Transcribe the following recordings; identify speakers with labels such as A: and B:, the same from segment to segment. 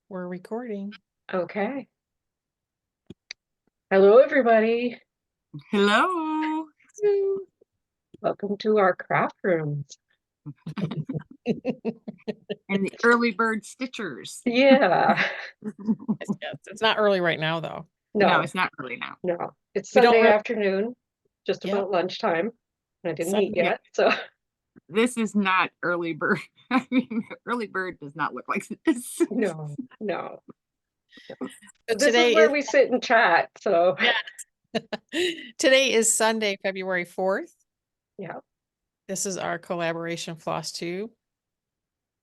A: We're recording.
B: Okay. Hello, everybody.
C: Hello.
B: Welcome to our craft rooms.
C: And the early bird stitchers.
B: Yeah.
A: Yes, it's not early right now, though.
C: No,
B: No,
C: it's not early now.
B: no. It's
A: We don't
B: Sunday
A: really-
B: afternoon, just
A: Yep.
B: about lunchtime. And I didn't eat
A: Sunday.
B: yet, so
C: This is not early bird. I mean, early bird does not look like this.
B: no.
A: So
B: This
A: today
B: is where
A: is
B: we sit and chat. So
A: today is Sunday, February 4th.
B: yeah.
A: This is our collaboration Flosstube.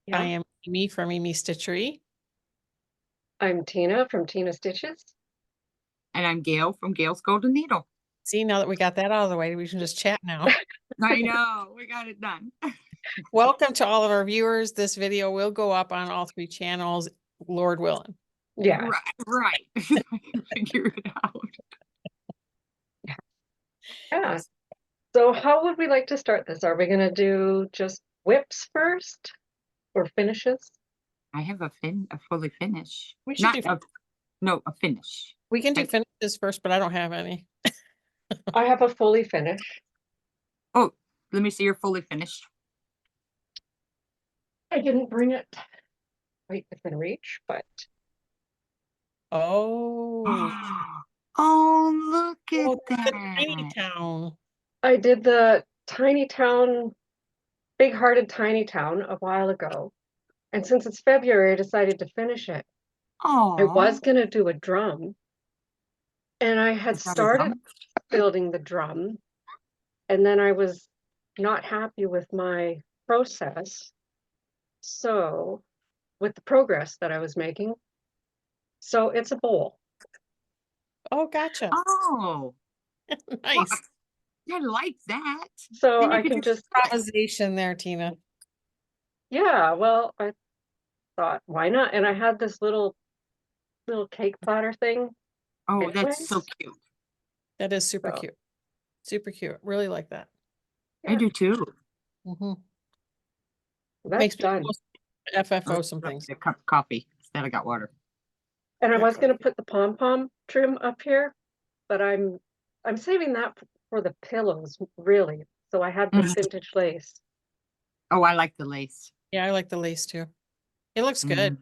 B: Yeah.
A: I am Amy from Amy Stitchery.
B: I'm Tina from Tina Stitches.
C: And I'm Gail from Gail's Golden Needle.
A: See, now that we got that out of the way, we can just chat now.
C: I know, we got it done.
A: Welcome to all of our viewers. This video will go up on all three channels, Lord willing.
B: Yeah.
C: Right. I can figure it out.
B: Yeah. So how would we like to start this? Are we going to do just whips first or finishes?
C: I have a fully finish.
A: We should
C: Not
A: do-
C: a finish.
A: We can do
C: Okay.
A: finishes first, but I don't have any.
B: I have a fully finish.
C: Oh, let me see your fully finished.
B: I didn't bring it quite within reach, but
A: Oh,
C: Oh, look at
A: the tiny
C: that.
A: town.
B: I did the tiny town, big-hearted tiny town a while ago. And since it's February, I decided to finish it. I was
C: Oh,
B: going to do a drum, and I had
C: Is that a
B: started
C: drum?
B: building the drum, and then I was not happy with my process. So, with the progress that I was making. So it's a bowl.
A: Oh, gotcha.
C: Oh,
A: Nice.
C: I like that.
B: So
C: Then you
B: I
C: could
B: can just,
A: Improvisation there, Tina.
B: yeah, well, I thought, why not? And I had this little cake platter thing.
C: Oh, that's so
B: anyways.
C: cute.
A: That is super
B: So,
A: cute. Super cute. Really like that.
C: I do too.
A: Mm-hmm.
B: That's
A: Makes me
B: done.
A: FFO some things.
C: A cup of coffee. Instead, I got water.
B: And I
A: Yeah.
B: was going to put the pom-pom trim up here, but I'm saving that for the pillows, really. So I had this vintage lace.
C: Oh, I like the lace.
A: Yeah, I like the lace too. It looks good.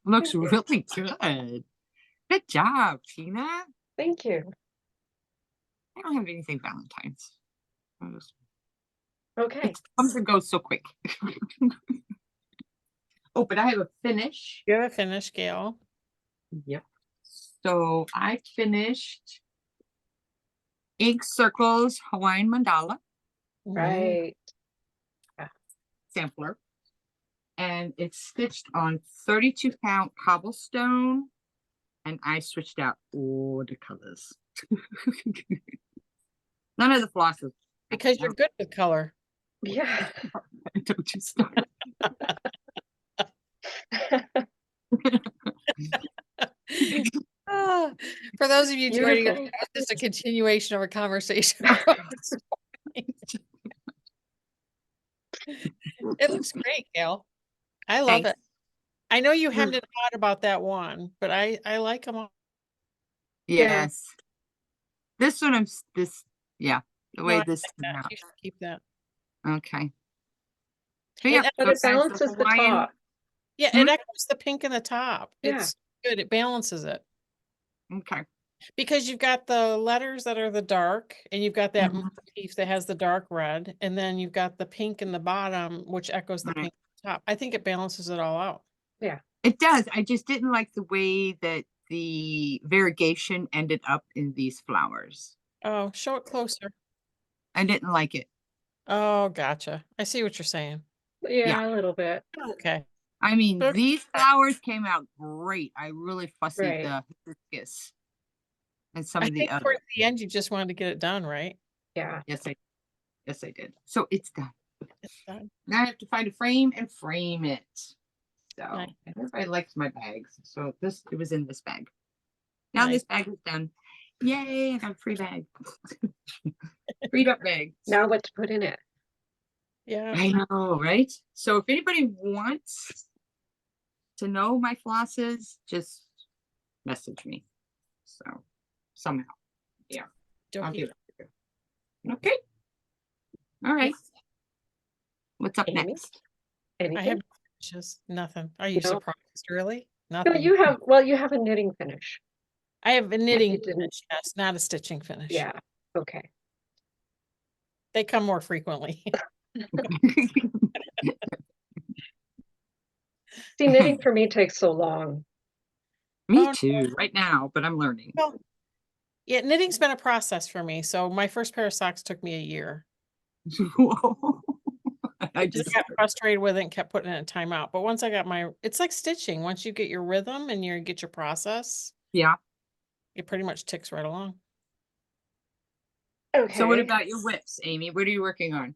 C: Looks
B: Thank you.
C: really good. Good job, Tina.
B: Thank you.
C: I don't have anything Valentine's.
B: Okay.
C: It comes and goes so quick. Oh, but I have a finish.
A: You have a finish, Gail.
C: Yep. So I finished Ink Circles Hawaiian Mandala
B: Right.
C: sampler. And it's stitched on 32 count cobblestone. And I switched out all the colors. None of the flosses.
A: Because you're good with color.
B: Yeah.
C: Don't you start.
A: For those of you joining us,
B: Beautiful.
A: it's just a continuation of a conversation. It looks great, Gail. I love
C: Thanks.
A: it. I know you hemmed and hawed about that one, but I like them all.
C: Yes. This one I'm the way
A: No, I
C: this
A: like that.
C: came out.
A: You should keep that.
C: Okay. So,
A: And
C: yeah,
B: But
C: so
B: it balances the
C: Hawaiian-
B: top.
A: Yeah, it echoes the pink in the top.
B: Yeah.
A: It's good. It balances it.
C: Okay.
A: Because you've got the letters that are the dark, and you've got that
C: Mhm.
A: motif that has the dark red, and then you've got the pink in the bottom, which echoes the
C: Right.
A: pink at the top. I think it balances it all out.
B: Yeah.
C: It does. I just didn't like the way that the variegation ended up in these flowers.
A: Oh, show it closer.
C: I didn't like it.
A: Oh, gotcha. I see what you're saying.
B: Yeah, a little bit.
A: Okay.
C: I mean,
A: But-
C: these flowers came out great. I really fussy
B: Right.
C: the hibiscus and some
A: I
C: of the
A: think
C: other.
A: towards the end, you just wanted to get it done, right?
B: Yeah.
C: Yes, I did. So it's done.
A: It's done.
C: Now I have to find a frame and frame it. So
A: Nice.
C: everybody likes my bags. So it was in this bag. Now
A: Nice.
C: this bag is done. Yay, I got a free bag. Freed up bag.
B: Now what to put in it?
A: Yeah.
C: I know, right? So if anybody wants to know my flosses, just message me. So somehow, yeah, I'll
A: Dokey.
C: do it. Okay. All right. What's up
B: Amy?
C: next?
A: I
B: Anything?
A: have just nothing. Are you
B: No.
A: surprised? Really?
B: No,
A: Nothing.
B: you have, well, you have a knitting finish.
A: I have a knitting
B: didn't-
A: finish, yes, not a stitching finish.
B: Yeah, okay.
A: They come more frequently.
B: See, knitting for me takes so long.
C: Me
A: Oh,
C: too, right now, but I'm learning.
A: Well, yeah, knitting's been a process for me. So my first pair of socks took me a year.
C: Whoa. I
A: Just
C: just
A: got frustrated with it and kept putting it in timeout. But once I got it's like stitching. Once you get your rhythm and you get your process,
C: yeah.
A: it pretty much ticks right along.
B: Okay.
C: So what about your whips, Amy? What are you working on?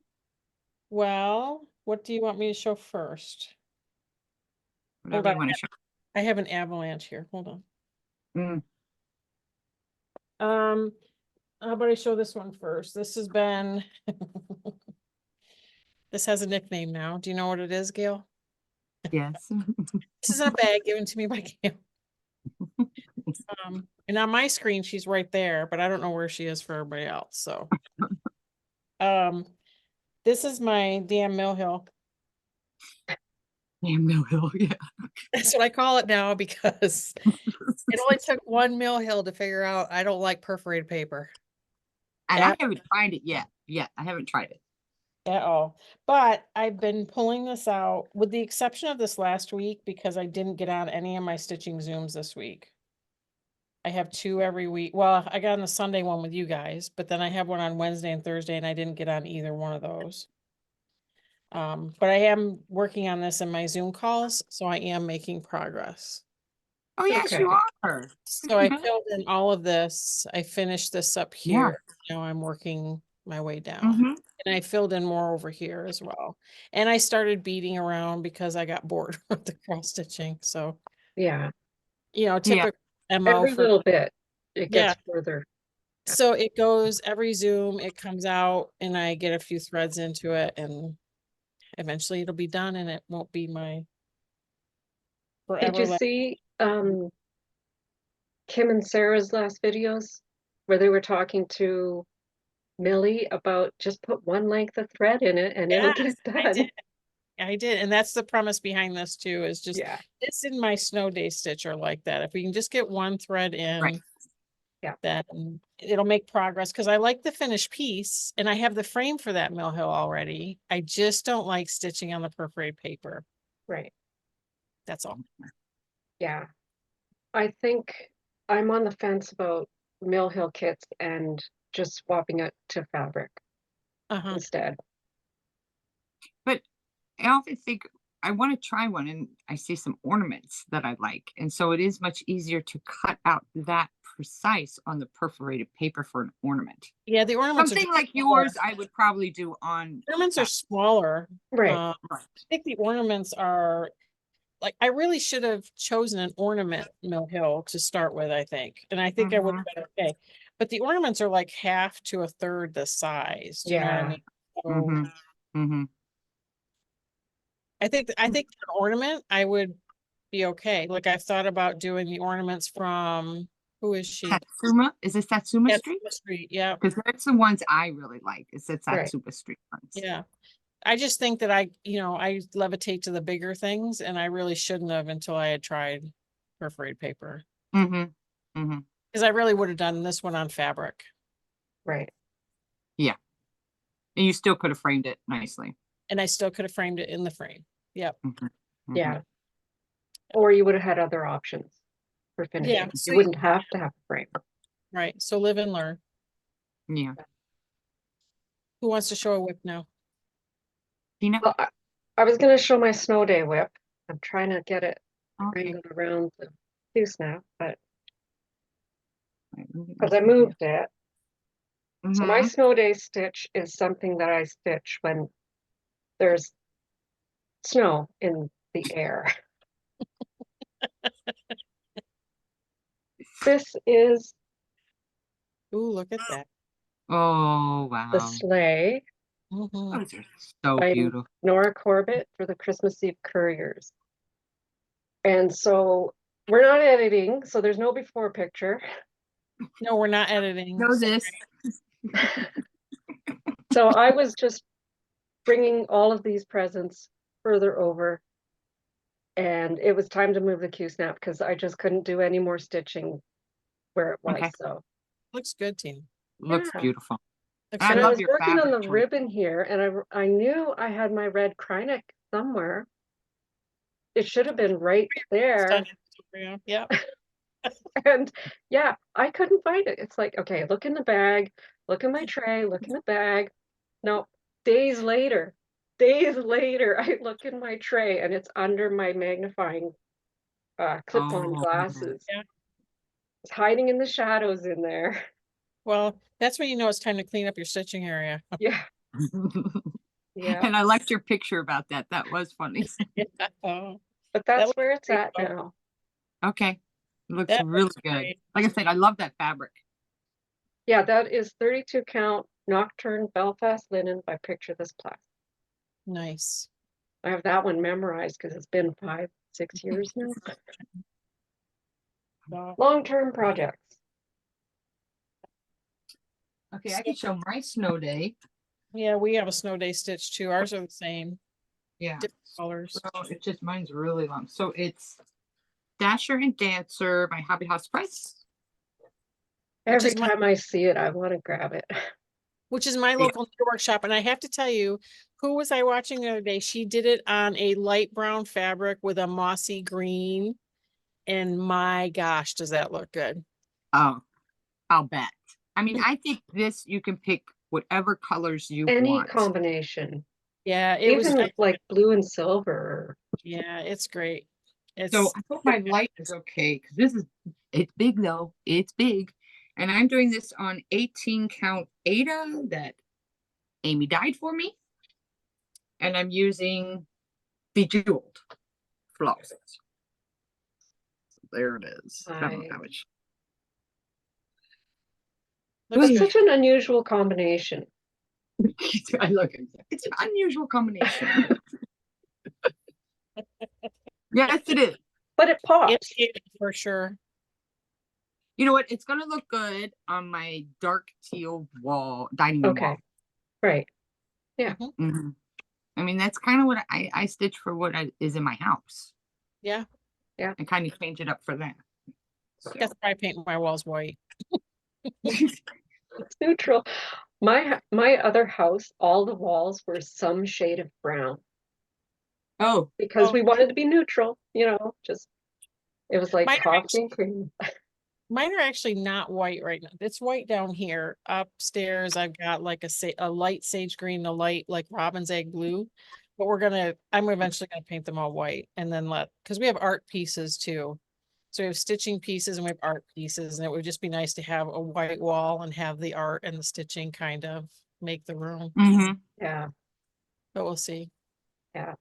A: Well, what do you want me to show first?
C: Whatever
A: on.
C: you want to show.
A: I have an avalanche here. Hold on.
C: Mm.
A: How about I show this one first? This has been this has a nickname now. Do you know what it is, Gail?
C: Yes.
A: This is in a bag given to me by Gail. And on my screen, she's right there, but I don't know where she is for everybody else. So, this is my damn Mill Hill.
C: Yeah, Mill Hill, yeah.
A: That's what I call it now because it only took one Mill Hill to figure out I don't like perforated paper
C: And
A: at,
C: I haven't tried it yet. I haven't tried it.
A: at all. But I've been pulling this out with the exception of this last week because I didn't get on any of my stitching Zooms this week. I have 2 every week. Well, I got on the Sunday one with you guys, but then I have one on Wednesday and Thursday, and I didn't get on either one of those. But I am working on this in my Zoom calls, so I am making progress.
C: Oh, yes,
B: Okay.
C: you are.
A: So I filled in all of this. I finished this up
C: Yeah.
A: here. Now I'm working my way down.
C: Mhm.
A: And I filled in more over here as well. And I started beating around because I got bored with the cross stitching. So,
B: Yeah,
A: typical MO
B: every
A: for
B: little bit, it
A: Yeah.
B: gets further.
A: So it goes every Zoom, it comes out and I get a few threads into it and eventually it'll be done and it won't be my
B: Did
A: forever.
B: you see Kim and Sarah's last videos where they were talking to Millie about just put one length of thread in it and it'll get
A: I
B: done?
A: did. I did. And that's the premise behind this too, is just
B: Yeah,
A: this in my snow day stitch are like that. If we can just get one thread in,
C: Right.
B: Yeah.
A: then it'll make progress. Cause I like the finished piece and I have the frame for that Mill Hill already. I just don't like stitching on the perforated paper.
B: right.
A: That's all.
B: Yeah. I think I'm on the fence about Mill Hill kits and just swapping it to fabric
A: Uh-huh.
B: instead.
C: But I often think I want to try one and I see some ornaments that I like. And so it is much easier to cut out that precise on the perforated paper for an ornament.
A: Yeah, the ornaments
C: Something
A: are
C: like
A: smaller.
C: yours, I would probably do on.
A: Ornaments are smaller.
B: Right.
A: I think the ornaments are like, I really should have chosen an ornament Mill Hill to start with, I think. And I think I would have been okay. But the ornaments are like half to a third the size. Do you know what I
B: Yeah.
A: mean? So
C: Mm-hmm.
A: I think an ornament, I would be okay. Like I've thought about doing the ornaments from who is she?
C: Satsuma? Is it Satsuma Street?
A: Satsuma Street, yeah.
C: Because that's the ones I really like. It's the
B: Right.
C: Satsuma Street ones.
A: Yeah. I just think that I levitate to the bigger things and I really shouldn't have until I had tried perforated paper.
C: Mm-hmm. Mm-hmm.
A: Because I really would have done this one on fabric.
B: Right.
C: And you still could have framed it nicely.
A: And I still could have framed it in the frame. Yep.
C: Mm-hmm.
B: Yeah. Or you would have had other options for finishing.
A: Yeah.
B: You wouldn't have to have a frame.
A: Right. So live and learn.
C: Yeah.
A: Who wants to show a whip now?
C: Tina?
B: Well, I was going to show my snow day whip. I'm trying to get it
C: Okay.
B: wrangled around the tooth now, but
C: Right, let me get
B: because
C: my
B: I moved it. So my
C: Mhm.
B: snow day stitch is something that I stitch when there's snow in the air. This is
A: Ooh, look at that.
C: Oh,
B: the
C: wow.
B: Sleigh
A: Mhm.
C: Those are so
B: by
C: beautiful.
B: Nora Corbett for the Christmas Eve Couriers. And so we're not editing, so there's no before picture.
A: No, we're not editing.
C: Know this.
B: So I was just bringing all of these presents further over. And it was time to move the Q-snap because I just couldn't do any more stitching where it was.
C: Okay.
B: So
A: Looks good, Tina.
C: Looks
B: Yeah.
C: beautiful.
A: Looks
C: I
B: and
A: good.
B: I
C: love
B: was
C: your
B: working on the
C: fabric choice.
B: ribbon here, and I knew I had my red Krynic somewhere. It should have been right there.
A: Stunning. Yeah.
B: And yeah, I couldn't find it. It's like, okay, look in the bag, look in my tray, look in the bag. No, days later, I look in my tray and it's under my magnifying clip-on
C: Oh.
B: glasses.
A: Yeah.
B: It's hiding in the shadows in there.
A: Well, that's when you know it's time to clean up your stitching area.
B: Yeah, yeah.
C: And I liked your picture about that. That was funny.
A: Oh,
B: But
A: That
B: that's
A: looks
B: where it's
A: great,
B: at
A: though.
B: now.
C: Okay. Looks
A: That
C: really
A: looks
C: good.
A: great.
C: Like I said, I love that fabric.
B: Yeah, that is 32 count Nocturne Belfast linen by Picture This Plastic.
A: Nice.
B: I have that one memorized because it's been 5, 6 years now.
A: Wow.
B: Long-term projects.
C: Okay, I can show my snow day.
A: Yeah, we have a snow day stitch too. Ours are the same,
C: Yeah.
A: different colors.
C: So it's just mine's really long. So it's Dasher and Dancer by Hobby House Press.
B: Every
A: is my-
B: time I see it, I want to grab it.
A: Which is my local workshop. And I have to tell you, who was I watching the other day? She did it on a light brown fabric with a mossy green. And my gosh, does that look good?
C: Oh, I'll bet. I mean, I think this you can pick whatever colors you
B: Any
C: want.
B: combination,
A: Yeah, it was,
B: even like blue and silver.
A: yeah, it's great. It's
C: So I hope my light is okay because it's big though. It's big. And I'm doing this on 18 count Ada that Amy dyed for me. And I'm using Bejeweled flosses. There it is. I don't know how much.
A: looks
B: That's
A: good.
B: such an unusual combination.
C: I look at it. It's an unusual combination. Yes, it is.
B: But it pops.
A: It's cute for sure.
C: You know what? It's gonna look good on my dark teal wall, dining room
B: Okay.
C: wall.
B: Right.
C: Mhm. I mean, that's kind of what I stitch for what is in my house.
A: Yeah.
C: I kind of change it up for that. So.
A: That's why I paint my walls white.
B: It's neutral. My other house, all the walls were some shade of brown
C: Oh,
B: because
A: Oh.
B: we wanted to be neutral, just it was like
A: Mine are
B: coffee and cream.
A: Mine are actually not white right now. It's white down here. Upstairs, I've got like a light sage green, a light like robin's egg blue. But I'm eventually gonna paint them all white and then because we have art pieces too. So we have stitching pieces and we have art pieces, and it would just be nice to have a white wall and have the art and the stitching kind of make the room.
B: Yeah.
A: But we'll see.
B: Yeah.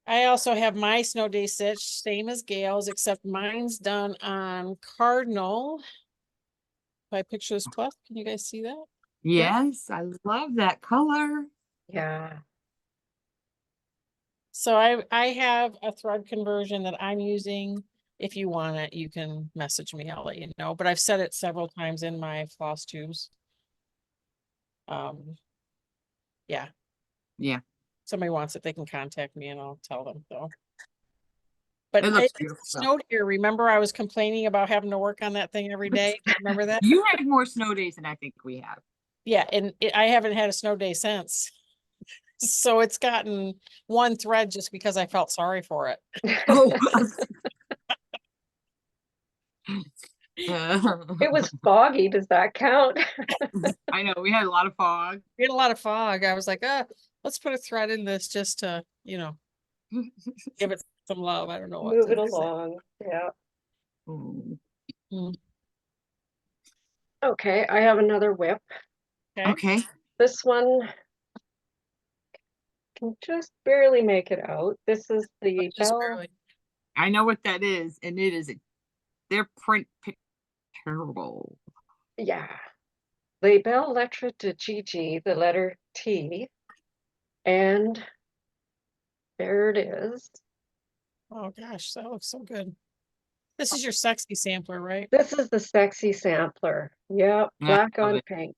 A: I also have my snow day stitch, same as Gail's, except mine's done on Cardinal by Pictures Plus. Can you guys see that?
C: yes, I love that color.
B: Yeah.
A: So I have a thread conversion that I'm using. If you want it, you can message me. I'll let you know. But I've said it several times in my Flosstubes. Yeah.
C: Yeah,
A: Somebody wants it, they can contact me and I'll tell them. So. But
C: it looks
A: it
C: beautiful.
A: snowed here. Remember, I was complaining about having to work on that thing every day. Remember that?
C: You had more snow days than I think we have.
A: Yeah, and I haven't had a snow day since. So it's gotten one thread just because I felt sorry for it.
C: Oh.
B: It was foggy. Does that count?
C: I know we had a lot of fog.
A: We had a lot of fog. I was like, let's put a thread in this just to, give it some love. I don't know what
B: Move
A: to
B: it
A: say.
B: along. Yeah.
C: Mm.
B: Okay, I have another whip.
C: Okay.
B: This one can just barely make it out. This is the
A: Just
B: Bell.
A: barely.
C: I know what that is, and it is their print terrible.
B: Yeah. The Bell Lettre de Gigi, the letter T. And there it is.
A: Oh gosh, that looks so good. This is your sexy sampler, right?
B: This is the sexy sampler. Yep,
C: I
B: black
C: love
B: on
C: it.
B: pink.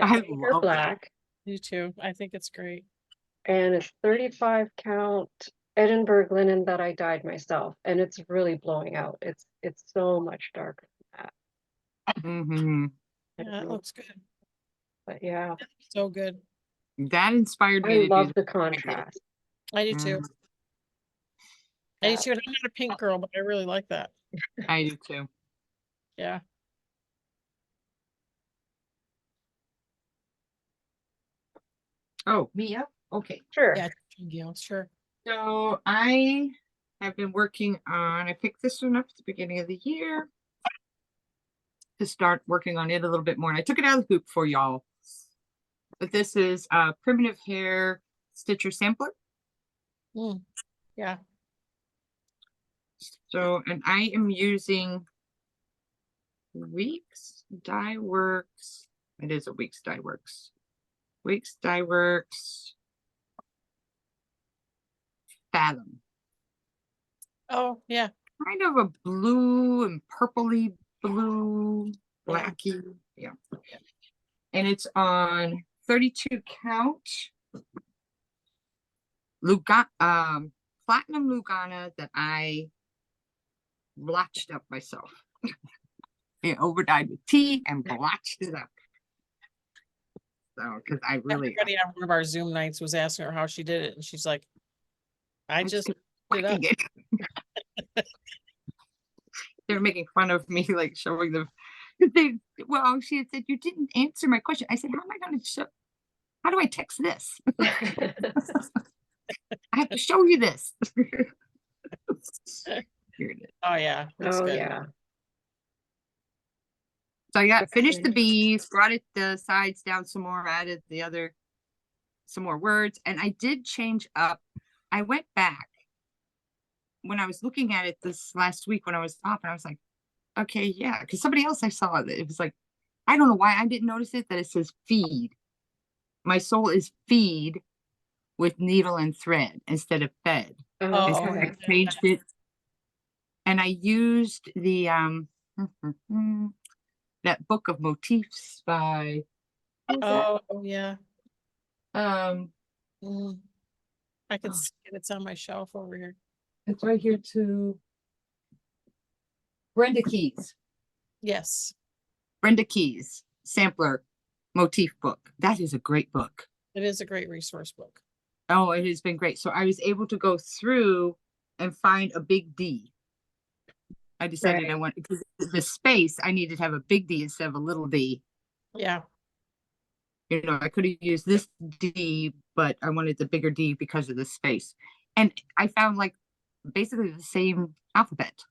C: I
B: It's paper
C: love it.
B: black,
A: You too. I think it's great.
B: and it's 35 count Edinburgh linen that I dyed myself, and it's really blowing out. It's so much darker than that.
C: Mhm.
B: I
A: Yeah,
B: don't
A: it
B: know,
A: looks good.
B: but yeah,
A: So good.
C: That inspired me
B: I
C: to do
B: love
C: this.
B: the contrast.
A: I do too.
C: Mm,
A: I do
B: Yeah.
A: too. And I'm not a pink girl, but I really like that.
C: I do too.
A: Yeah.
C: Oh, me up? Okay.
B: Sure.
A: Yeah. Gail, sure.
C: So I have been working on, I picked this one up at the beginning of the year to start working on it a little bit more. And I took it out of the hoop for y'all. But this is a primitive hair stitcher sampler.
A: Mm, yeah.
C: So, and I am using Weeks Dye Works. It is a Weeks Dye Works. Weeks Dye Works Fathom.
A: Oh, yeah.
C: Kind of a blue and purpley blue,
A: Yeah.
C: blacky. Yeah. And it's on 32 count platinum Lugana that I blotched up myself. It overdyed with tea and blotched it up. So, because I really
A: Everybody on one of our Zoom nights was asking her how she did it, and she's like, I just did it up.
C: whacking it. They're making fun of me, like showing them. Well, she had said, you didn't answer my question. I said, how am I going to show? How do I text this? I have to show you this. Here it is.
A: Oh, yeah. It's
B: Oh,
A: good.
B: yeah.
C: So yeah,
B: That's
C: finished the
B: nice.
C: bees, brought it the sides down some more, added the other, some more words. And I did change up. I went back when I was looking at it this last week when I was off, and I was like, okay, yeah. Because somebody else I saw that it was like, I don't know why I didn't notice it, that it says feed. My soul is feed with needle and thread instead of fed.
B: Oh,
C: So
B: okay.
C: I changed it. And I used the that book of motifs by who's that?
A: Oh, yeah. Mm. I can
C: Oh.
A: see it. It's on my shelf over here.
C: It's right here too. Brenda Keys.
A: Yes.
C: Brenda Keys sampler motif book. That is a great book.
A: It is a great resource book.
C: Oh, it has been great. So I was able to go through and find a big D. I decided
B: Right.
C: I want, because the space, I needed to have a big D instead of a little d.
A: Yeah.
C: You know, I could have used this D, but I wanted the bigger D because of the space. And I found like basically the same alphabet.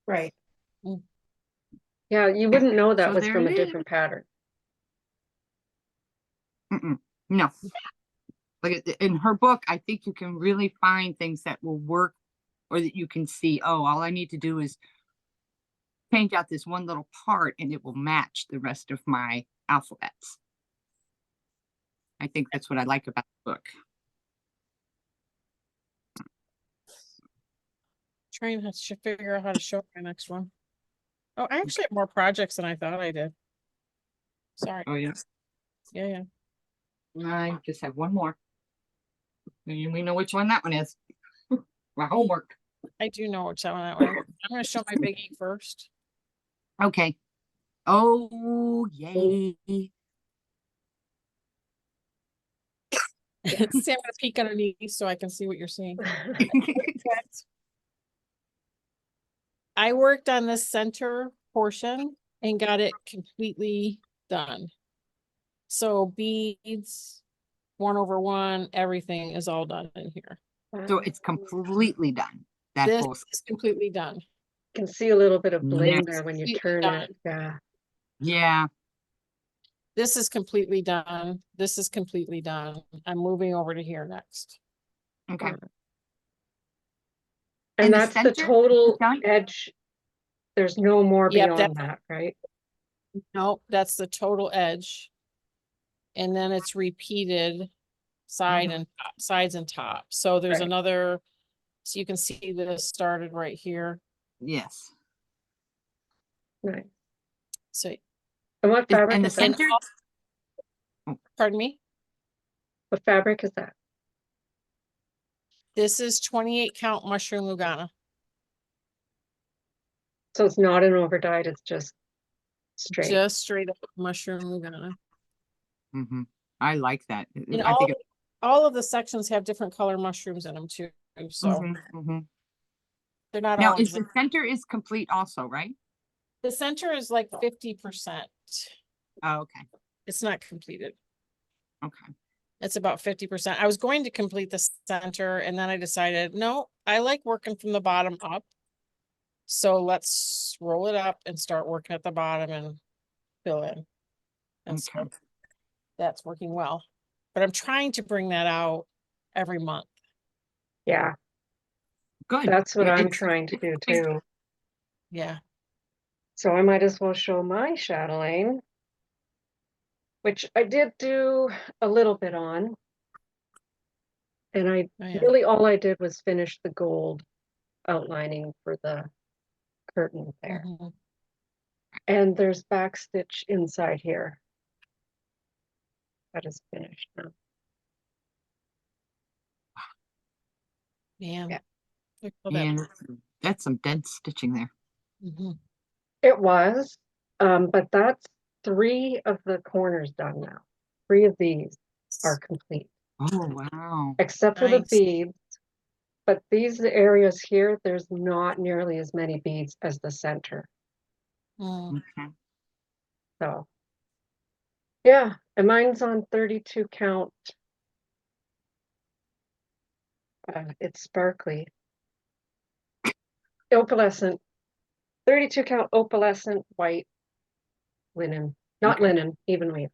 B: Right.
A: Mm.
B: Yeah, you wouldn't know that
C: So
B: was
C: there
B: from a
C: it is.
B: different pattern.
C: No. Like in her book, I think you can really find things that will work, or that you can see, oh, all I need to do is change out this one little part and it will match the rest of my alphabets. I think that's what I like about the book.
A: Trying to figure out how to show my next one. Oh, I actually have more projects than I thought I did. Sorry.
C: Oh, yeah.
A: Yeah.
C: I just have one more. And we know which one that one is. My homework.
A: I do know which one that one. I'm going to show my biggie first.
C: Okay. Oh, yay.
A: See, I'm going to peek underneath so I can see what you're seeing. I worked on this center portion and got it completely done. So beads, 1/1, everything is all done in here.
C: So it's completely done. That
A: This
C: whole
A: is completely done.
B: You can see a little bit of bling
C: Yes.
B: there when you
A: Completely
B: turn
A: done.
B: it. Yeah.
C: yeah.
A: This is completely done. This is completely done. I'm moving over to here next.
C: Okay.
B: And
C: And the
B: that's the
C: center,
B: total
C: done?
B: edge. There's no more
A: Yep,
B: beyond that, right?
A: Nope, that's the total edge. And then it's repeated side
C: Mhm.
A: and top, sides and top. So there's
B: Right.
A: another So you can see this started right here.
C: Yes.
B: Nice.
A: So,
B: And what fabric
C: And the
B: is that?
C: center,
A: pardon me,
B: What fabric is that?
A: this is 28 count mushroom Lugana.
B: So it's not an overdyed, it's just straight.
A: Just straight up mushroom Lugana.
C: mhm, I like that.
A: And
C: I think.
A: all of the sections have different color mushrooms in them too. So they're not
C: Now,
A: all
C: is the
A: exact.
C: center is complete also, right?
A: The center is like 50%.
C: Oh, okay,
A: It's not completed.
C: okay.
A: It's about 50%. I was going to complete the center and then I decided, no, I like working from the bottom up. So let's roll it up and start working at the bottom and fill in. And so
C: Okay.
A: that's working well. But I'm trying to bring that out every month.
B: Yeah,
C: Good.
B: that's what I'm
C: It's-
B: trying to do too.
A: Yeah.
B: So I might as well show my chatelaine, which I did do a little bit on. And I
A: Oh, yeah.
B: really, all I did was finish the gold outlining for the curtain there.
A: Mhm.
B: And there's backstitch inside here. That is finished now.
A: Man.
B: Yeah.
A: Look at that.
C: And that's some dense stitching there.
A: Mhm.
B: It was, but that's 3 of the corners done now. 3 of these are complete,
C: Oh, wow.
B: except for the
A: Nice.
B: beads. But these areas here, there's not nearly as many beads as the center.
A: Mm.
C: Okay.
B: So, yeah, and mine's on 32 count. It's sparkly. Opalescent, 32 count opalescent white linen, not
C: Okay.
B: linen, evenweave.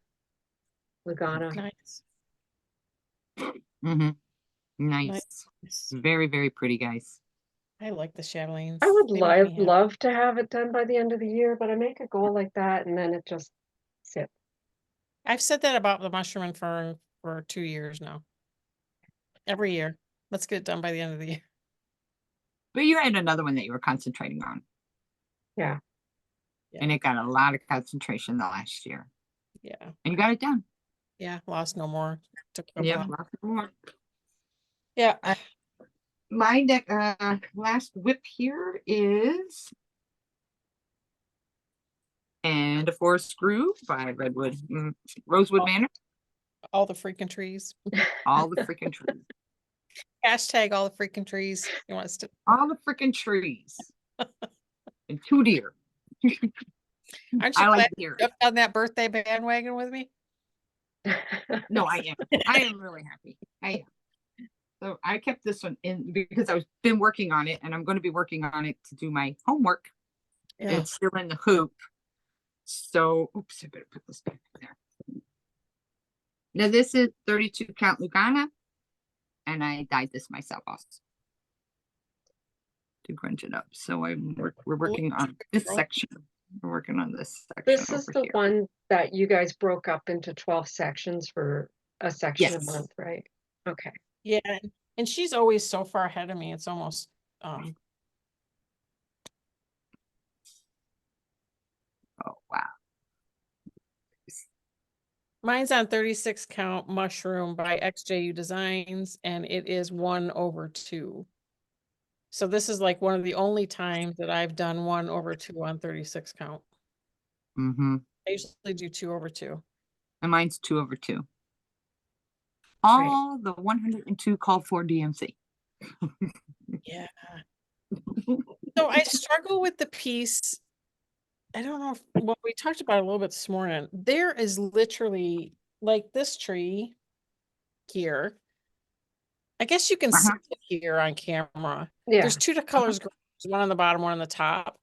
B: Lugana.
A: Nice.
C: Mm-hmm. Nice.
A: Nice.
C: Very, very pretty, guys.
A: I like the chatelaines.
B: I would
A: They make me happy.
B: love to have it done by the end of the year, but I make a goal like that and then it just sits.
A: I've said that about the mushroom and fern for 2 years now. Every year. Let's get it done by the end of the year.
C: But you had another one that you were concentrating on.
B: Yeah.
C: And it got a lot of concentration the last year.
A: Yeah.
C: And you got it done.
A: Yeah. Lost no more. Took a couple
C: Yeah.
A: out. Yeah.
C: My last whip here is And a Forest Groove by Rosewood Manor.
A: All the freaking trees.
C: All the freaking trees.
A: Hashtag all the freaking trees. You want us to
C: All the freaking trees. And 2 deer.
A: aren't you
C: I like
A: glad
C: deer.
A: you jumped on that birthday bandwagon with me?
C: No, I am. I am really happy. I am. So I kept this one in because I've been working on it and I'm going to be working on it to do my homework.
A: Yeah.
C: It's still in the hoop. So, oops, I better put this back there. Now this is 32 count Lugana, and I dyed this myself also to grunge it up. So we're working on this section. We're working on this section.
B: This is
C: over
B: the
C: here.
B: one that you guys broke up into 12 sections for a section a
C: Yes.
B: month, right? Okay.
A: Yeah. And she's always so far ahead of me. It's almost
C: Oh wow.
A: mine's on 36 count mushroom by XJudeDesigns, and it is 1/2. So this is like one of the only times that I've done 1/2 on 36 count.
C: Mm-hmm.
A: I usually do 2/2.
C: And mine's 2/2. All the 102 called for DMC.
A: Yeah. So I struggle with the piece. I don't know if, well, we talked about it a little bit this morning. There is literally like this tree here. I guess you can see it here on camera.
B: Yeah.
A: There's 2 colors, one on the bottom, one on the top.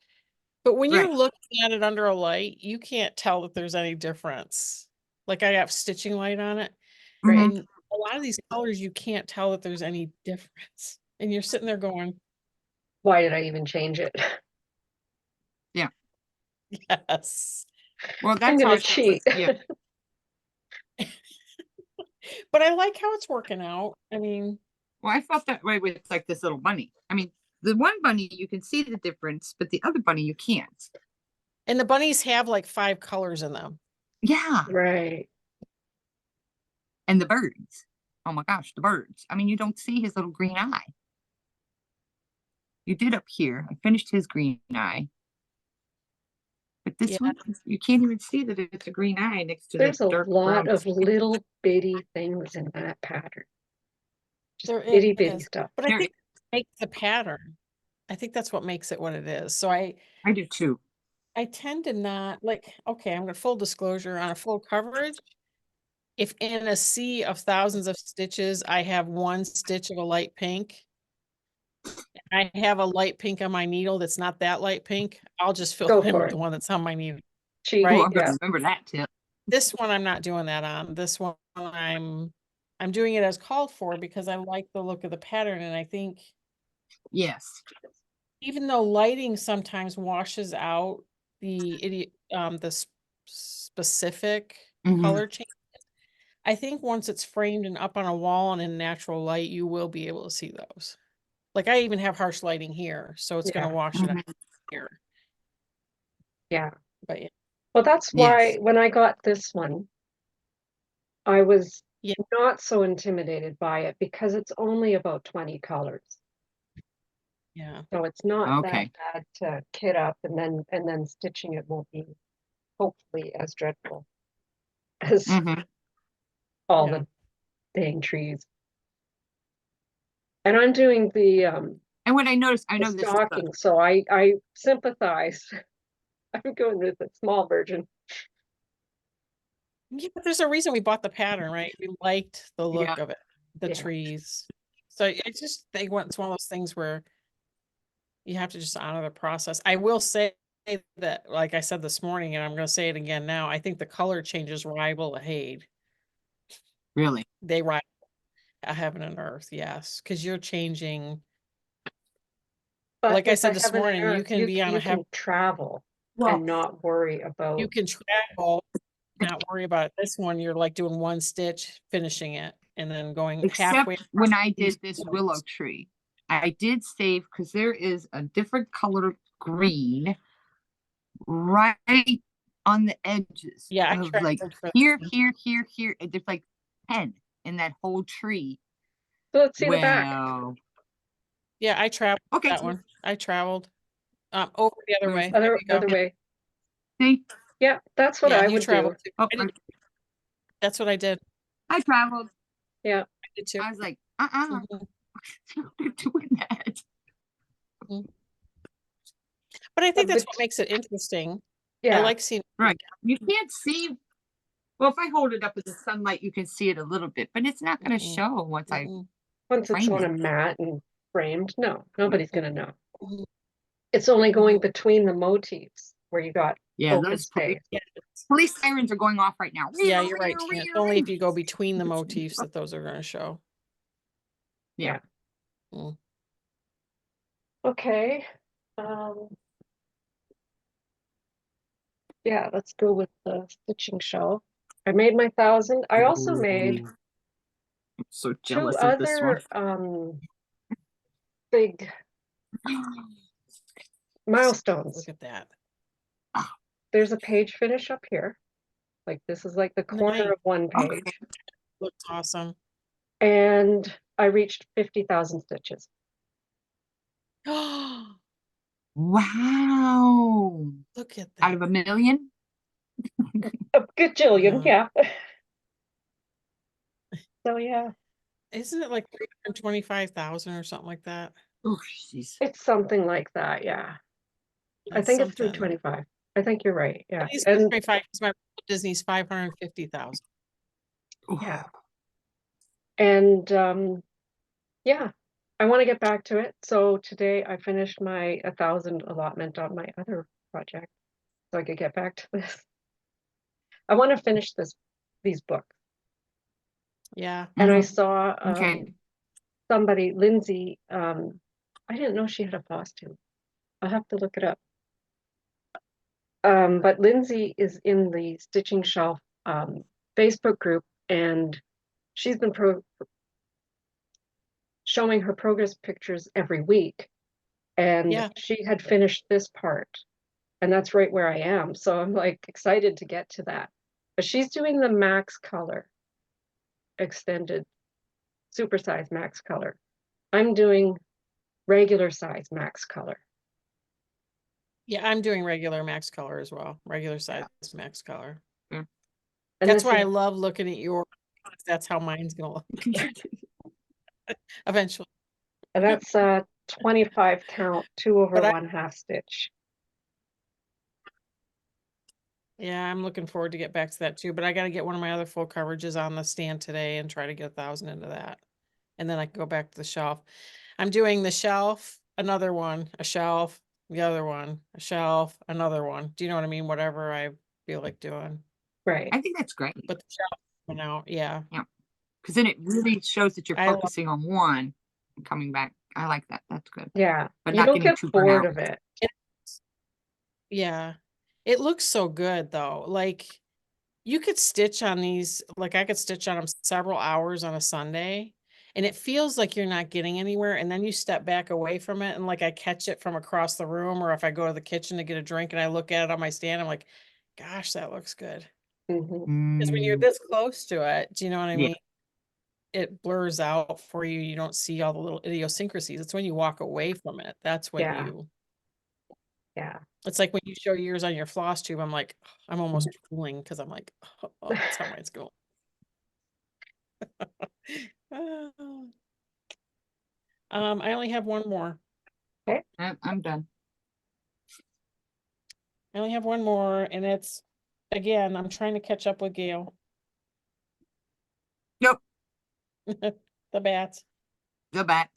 A: But when you're
C: Right.
A: looking at it under a light, you can't tell that there's any difference. Like I have stitching light on it.
C: Mhm.
A: And a lot of these colors, you can't tell that there's any difference. And you're sitting there going,
B: Why did I even change it?
A: yes.
C: Well,
B: I'm
C: that's how
B: gonna
C: it's supposed
B: cheat.
C: to- Yeah.
A: But I like how it's working out. I mean,
C: Well, I felt that way with like this little bunny. I mean, the one bunny, you can see the difference, but the other bunny, you can't.
A: And the bunnies have like 5 colors in them.
C: Yeah.
B: Right.
C: And the birds. Oh my gosh, the birds. I mean, you don't see his little green eye. You did up here. I finished his green eye. But this
A: Yeah.
C: one, you can't even see that it's a green eye next to
B: There's
C: the
B: a
C: dark
B: lot
C: brown
B: of
C: skin.
B: little bitty things in that pattern. Just
A: There
B: bitty bitty
A: is.
B: stuff.
A: But I
C: There
A: think makes the pattern. I think that's what makes it what it is. So I
C: do too.
A: tend to not like, okay, I'm gonna full disclosure on a full coverage. If in a sea of thousands of stitches, I have 1 stitch of a light pink, I have a light pink on my needle that's not that light pink, I'll just fill
B: Go
A: in
B: for
A: with
B: it.
A: the one that's on my needle.
B: Cheap.
A: Right?
C: Oh, I'm
B: Yeah.
C: gonna remember that tip.
A: This one I'm not doing that on. This one I'm doing it as called for because I like the look of the pattern, and I think
C: Yes.
A: even though lighting sometimes washes out the specific
C: Mhm.
A: color change, I think once it's framed and up on a wall and in natural light, you will be able to see those. Like I even have harsh lighting here, so it's gonna
B: Yeah.
A: wash it out
C: Mhm.
A: here.
B: Yeah.
A: But yeah,
B: Well, that's why
C: Yes.
B: when I got this one, I was
A: Yeah.
B: not so intimidated by it because it's only about 20 colors.
A: yeah.
B: So it's not
C: Okay.
B: that bad to kit up and then stitching it won't be hopefully as dreadful as
C: Mhm.
B: all
A: Yeah.
B: the dang trees. And I'm doing the
C: And what I noticed, I know this is the,
B: stocking, so I sympathize. I'm going with the small version.
A: Yeah, but there's a reason we bought the pattern, right? We liked the look
C: Yeah.
A: of it, the
B: Yeah.
A: trees. So it's just it's one of those things where you have to just honor the process. I will say that, like I said this morning, and I'm gonna say it again now, I think the color changes rival Hade.
C: really.
A: They rival a heaven and earth, yes. Because you're changing,
B: But
A: like I
B: with
A: said
B: the
A: this
B: heaven and
A: morning, you
B: earth,
A: can be on a
B: you can travel
C: Well,
B: and not worry
A: you
B: about
A: can travel, not worry about it. This one, you're like doing 1 stitch, finishing it, and then going halfway.
C: except when I
A: these
C: did this
A: ones.
C: willow tree, I did save because there is a different color green right on the edges
A: Yeah, I
C: of like
A: traveled for
C: here,
A: this one.
C: here, and there's like 10 in that whole tree.
B: So let's see the back.
C: Well,
A: Yeah, I traveled
C: okay,
A: that one. I traveled over the other
C: Where's
A: way.
C: the
A: There you go.
B: Other way.
C: see?
B: Yeah, that's what
A: Yeah,
B: I
A: you
B: would do.
A: traveled too.
C: Oh,
A: That's what I did.
C: I traveled.
B: Yeah.
A: I did too.
C: I was like,
A: Mhm,
C: they're doing that.
A: mhm. But I think that's
B: but-
A: what makes it interesting. I
B: Yeah.
A: like seeing.
C: Right. You can't see. Well, if I hold it up in the sunlight, you can see it a little bit, but it's not going to
A: Mm-mm,
C: show once I
A: mm-mm,
B: Once it's
C: frame
B: on a
C: it.
B: mat and framed, no, nobody's gonna know.
A: mhm.
B: It's only going between the motifs where you got
C: Yeah,
B: open
C: those
B: space.
C: police sirens are going off right now.
A: Yeah, you're right, Tina. It's only if you go between the motifs that those are going to show.
C: Yeah.
A: Mm.
B: Okay. Yeah, let's go with the stitching show. I made my 1,000. I also made
C: I'm so
B: 2
C: jealous of this one.
B: other big milestones.
A: Look at that.
B: There's a page finish up here. Like this is like the corner
A: Nice.
B: of one page.
A: Looks awesome.
B: And I reached 50,000 stitches.
C: Wow.
A: Look at
C: Out
A: that.
C: of a million?
B: A gajillion,
A: Yeah.
B: yeah. So yeah,
A: Isn't it like 325,000 or something like that?
C: Oh, jeez.
B: it's something like that, yeah. I think it's
A: something.
B: 325. I think you're right, yeah.
A: At least
B: And
A: 25 because my Disney's 550,000.
B: yeah. And yeah, I want to get back to it. So today I finished my 1,000 allotment on my other project. So I could get back to this. I want to finish these books.
A: Yeah.
B: And I
C: Mhm.
B: saw
C: Okay.
B: somebody, Lindsi, I didn't know she had a Flosstube. I'll have to look it up. But Lindsi is in the Stitching Shelf Facebook group, and she's been showing her progress pictures every week. And
A: Yeah.
B: she had finished this part. And that's right where I am. So I'm like excited to get to that. But she's doing the max color, extended, supersize max color. I'm doing regular size max color.
A: Yeah, I'm doing regular max color as well. Regular size max color.
B: And
A: That's
B: this
A: why I
B: is,
A: love looking at yours. That's how mine's gonna look eventually.
B: and that's 25 count, 2 over
A: But
B: 1 half stitch.
A: yeah, I'm looking forward to get back to that too. But I got to get one of my other full coverages on the stand today and try to get 1,000 into that. And then I can go back to the shelf. I'm doing the shelf, another one, a shelf, the other one, a shelf, another one. Do you know what I mean? Whatever I feel like doing.
B: Right.
C: I think that's great.
A: But the shelf coming out, yeah.
C: Because then it really shows that you're
A: I love-
C: focusing on one and coming back. I like that. That's good.
B: Yeah.
C: But
B: You
C: not
B: don't
C: getting
B: get
C: too burnt
B: bored
C: out.
B: of it.
A: Yeah. It looks so good though. Like you could stitch on these, like I could stitch on them several hours on a Sunday, and it feels like you're not getting anywhere. And then you step back away from it, and like I catch it from across the room, or if I go to the kitchen to get a drink and I look at it on my stand, I'm like, gosh, that looks good.
B: Mhm.
A: Because when you're this close to it, do you know what I
C: Yeah.
A: mean? It blurs out for you. You don't see all the little idiosyncrasies. It's when you walk away from it. That's when
B: Yeah.
A: you,
B: Yeah.
A: it's like when you show yours on your floss tube, I'm like, I'm almost drooling because I'm like, oh, that's how mine's going. I only have one more.
C: I'm done.
A: I only have one more, and it's, again, I'm trying to catch up with Gail.
C: Nope.
A: The bats.
C: The bat.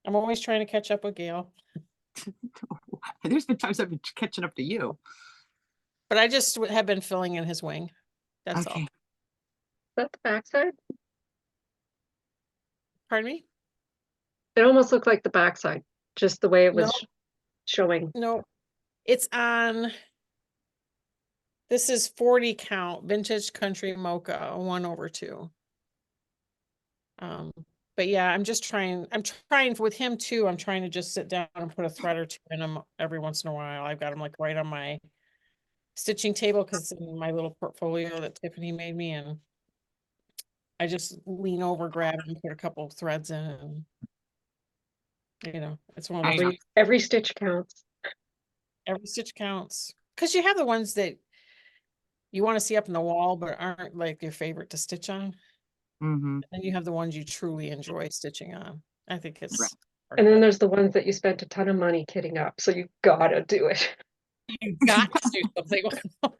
A: I'm always trying to catch up with Gail.
C: There's been times I've been catching up to you.
A: But I just have been filling in his wing. That's all.
B: Is that the backside?
A: Pardon me?
B: It almost looked like the backside, just the way it was
A: No.
B: showing.
A: No, it's on, this is 40 count, vintage country mocha, 1/2. But yeah, I'm trying with him too. I'm trying to just sit down and put a thread or two in him every once in a while. I've got him like right on my stitching table because in my little portfolio that Tiffany made me, and I just lean over, grab it, and put a couple of threads in, and it's one of those.
B: Every stitch counts.
A: Every stitch counts, because you have the ones that you want to see up in the wall but aren't like your favorite to stitch on.
C: Mm-hmm.
A: And you have the ones you truly enjoy stitching on. I think it's
C: Right.
B: And then there's the ones that you spent a ton of money kitting up, so you gotta do it.
A: you got to do something with them.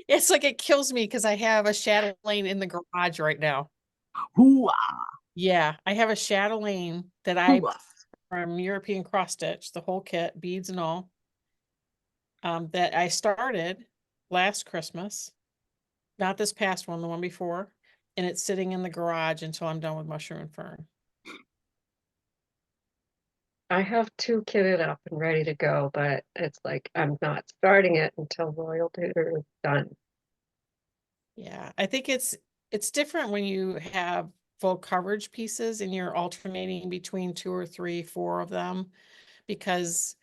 A: It's like it kills me because I have a Chatelaine in the garage right now.
C: Hoo-ah.
A: Yeah, I have a Chatelaine that I
C: Hoo-ah.
A: from European cross stitch, the whole kit, beads and all. That I started last Christmas, not this past one, the one before, and it's sitting in the garage until I'm done with mushroom and fern.
B: I have 2 kitted up and ready to go, but it's like I'm not starting it until Royal Tudor is done.
A: Yeah, I think it's different when you have full coverage pieces and you're alternating between 2 or 3, 4 of them, because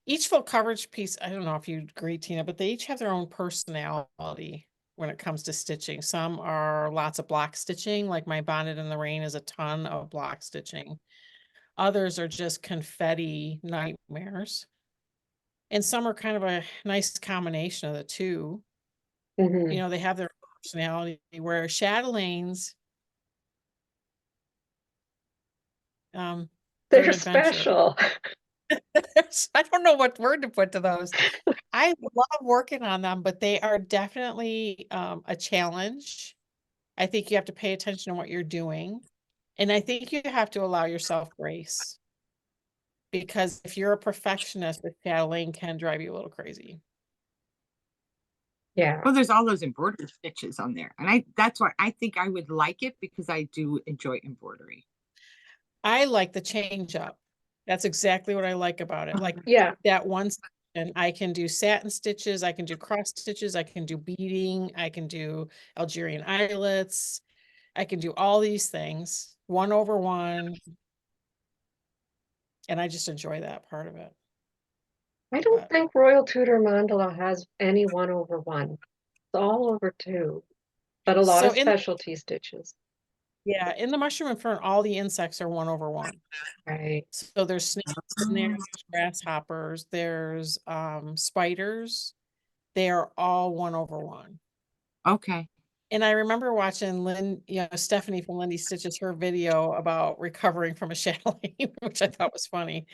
A: each full coverage piece, I don't know if you agree, Tina, but they each have their own personality when it comes to stitching. Some are lots of block stitching, like my Bonnet in the Rain is a ton of block stitching. Others are just confetti nightmares. And some are kind of a nice combination of the two.
B: Mhm.
A: They have their personality, where Chatelaines, they're
B: They're
A: an adventure.
B: special.
A: I don't know what word to put to those. I love working on them, but they are definitely a challenge. I think you have to pay attention to what you're doing. And I think you have to allow yourself grace. Because if you're a perfectionist, the Chatelaine can drive you a little crazy.
B: Yeah.
C: Well, there's all those embroidery stitches on there. And that's why I think I would like it, because I do enjoy embroidery.
A: I like the change up. That's exactly what I like about it. Like
B: Yeah.
A: that one, and I can do satin stitches, I can do cross stitches, I can do beading, I can do Algerian eyelets, I can do all these things 1/1. And I just enjoy that part of it.
B: I don't
A: But-
B: think Royal Tudor Mandala has any 1/1. It's all over 2, but a lot
A: So
B: of
A: in-
B: specialty stitches.
A: Yeah, in the mushroom and fern, all the insects are 1/1.
B: Right.
A: So there's snakes in there, there's grasshoppers, there's spiders. They are all 1/1.
C: Okay.
A: And I remember watching Stephanie from Lindy Stitches, her video about recovering from a chatelaine, which I thought was funny.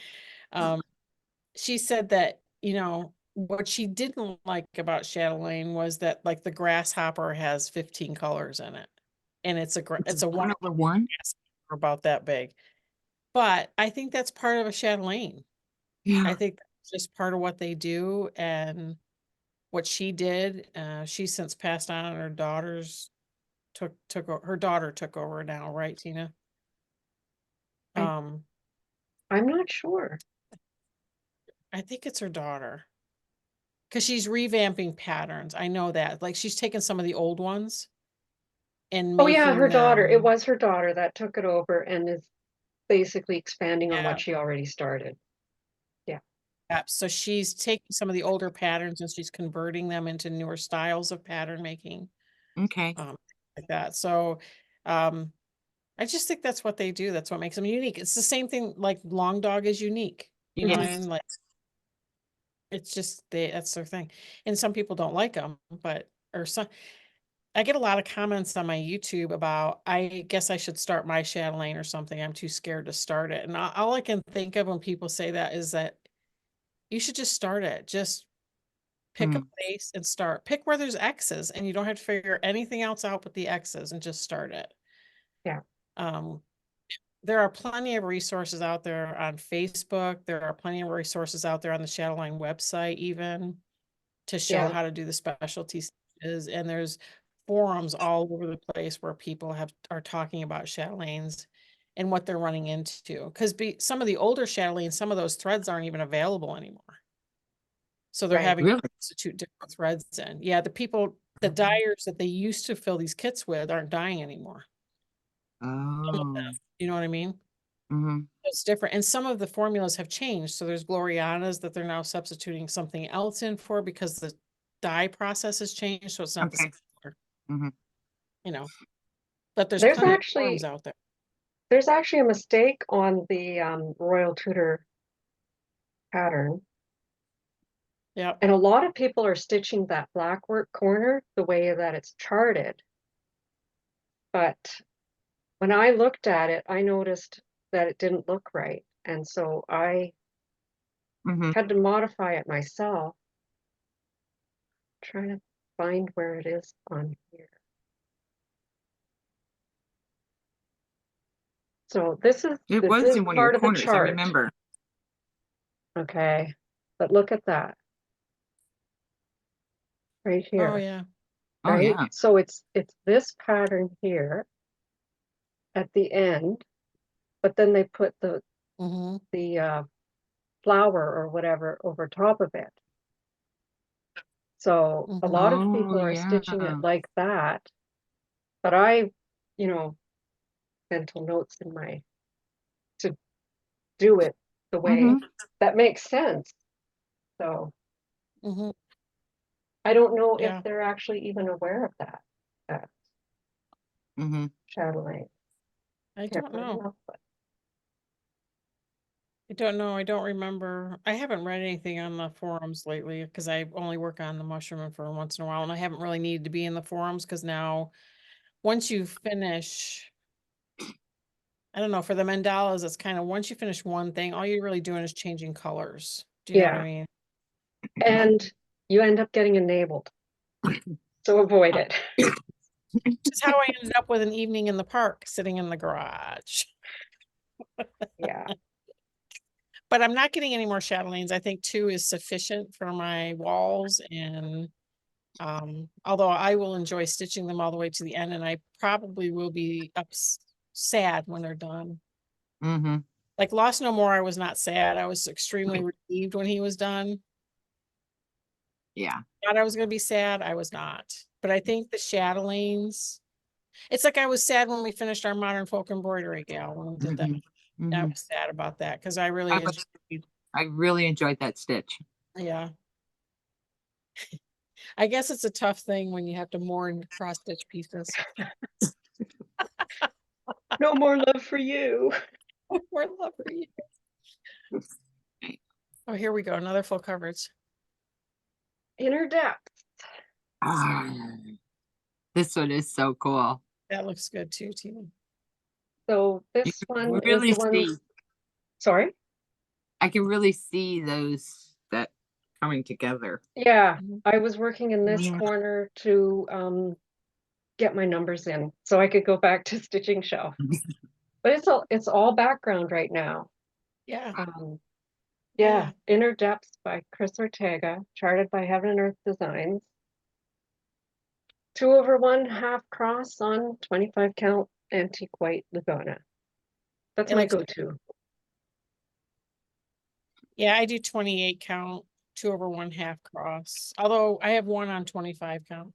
A: She said that, what she didn't like about chatelaine was that like the grasshopper has 15 colors in it. And it's a
C: 1/1.
A: grasshopper about that big. But I think that's part of a chatelaine.
C: Yeah.
A: I think that's just part of what they do and what she did. She's since passed on, and her her daughter took over now, right, Tina?
B: I'm not sure.
A: I think it's her daughter. Because she's revamping patterns. I know that. Like she's taken some of the old ones and
B: Oh yeah, her daughter. It
A: them-
B: was her daughter that took it over and is basically expanding on
A: Yeah.
B: what she already started.
A: Yeah, so she's taking some of the older patterns and she's converting them into newer styles of pattern making.
C: Okay.
A: Like that. So I just think that's what they do. That's what makes them unique. It's the same thing like Long Dog is unique. You know what I
C: Yes.
A: mean? Like it's just that's their thing. And some people don't like them, I get a lot of comments on my YouTube about, I guess I should start my chatelaine or something. I'm too scared to start it. And all I can think of when people say that is that you should just start it. Just pick a place and start. Pick where there's X's and you don't have to figure anything else out but the X's and just start it.
B: Yeah.
A: There are plenty of resources out there on Facebook. There are plenty of resources out there on the Chatelaine website, even to show
B: Yeah.
A: how to do the specialty stitches. And there's forums all over the place where people are talking about chatelaines and what they're running into. Because some of the older chatelaines, some of those threads aren't even available anymore. So they're
B: Right.
A: having
C: Really?
A: to substitute different threads in. Yeah, the dyers that they used to fill these kits with aren't dyeing anymore.
C: Oh.
A: You know what I mean?
C: Mm-hmm.
A: It's different. And some of the formulas have changed. So there's Glorianas that they're now substituting something else in for because the dye process has changed. So it's not the
C: Okay.
A: same color.
C: Mm-hmm.
A: You know, but there's
B: There's
A: plenty
B: actually-
A: of forums out there.
B: There's actually a mistake on the Royal Tudor pattern.
A: Yeah.
B: And a lot of people are stitching that black work corner the way that it's charted. But when I looked at it, I noticed that it didn't look right. And so I
C: Mm-hmm.
B: had to modify it myself. Trying to find where it is on here. So this is
C: It was in one of your
B: part of the
C: corners, I
B: chart.
C: remember.
B: Okay, but look at that. Right here.
A: Oh yeah.
C: Oh
B: Right?
C: yeah.
B: So it's this pattern here at the end, but then they put the flower or whatever over top of it. So a lot of people
C: Oh,
B: are stitching
C: yeah.
B: it like that, but I, mental notes to do it the way
C: Mhm.
B: that makes sense. So
A: Mhm.
B: I don't know
A: Yeah.
B: if they're actually even aware of that.
C: Mm-hmm.
B: Chatelaine.
A: I
B: Can't
A: don't know.
B: remember, but-
A: I don't know. I don't remember. I haven't read anything on the forums lately because I only work on the mushroom and fern once in a while, and I haven't really needed to be in the forums because now, once you finish, I don't know, for the mandalas, it's kind of once you finish one thing, all you're really doing is changing colors. Do you know what I mean?
B: And you end up getting enabled. So avoid it.
A: It's how I ended up with an evening in the park, sitting in the garage.
B: Yeah.
A: But I'm not getting any more chatelaines. I think 2 is sufficient for my walls, and although I will enjoy stitching them all the way to the end, and I probably will be sad when they're done.
C: Mm-hmm.
A: Like Lost No More, I was not sad. I was extremely relieved when he was done.
C: Yeah.
A: Thought I was going to be sad. I was not. But I think the chatelaines, it's like I was sad when we finished our modern folk embroidery, Gail, when we did that.
C: Mhm.
A: I
C: Mhm.
A: was sad about that because I really,
C: I was- I really enjoyed that stitch.
A: yeah. I guess it's a tough thing when you have to mourn cross stitch pieces.
B: No more love for you.
A: More love for you. Oh, here we go. Another full coverage.
B: Inner depth.
C: Ah, this one is so cool.
A: That looks good too, Tina.
B: So
C: You
B: this
C: can
B: one is
C: really
B: the one.
C: see,
B: Sorry.
C: I can really see those that coming together.
B: Yeah,
A: Mhm.
B: I was working in this
C: Yeah.
B: corner to get my numbers in so I could go back to stitching shelf. But it's all background right now.
A: Yeah.
B: Yeah, Inner Depths by Chris Ortega, charted by Heaven and Earth Designs. 2/1/2 cross on 25 count antique white Lugana. That's
A: It
B: my
A: looks-
B: go-to.
A: Yeah, I do 28 count, 2/1/2 cross. Although I have one on 25 count.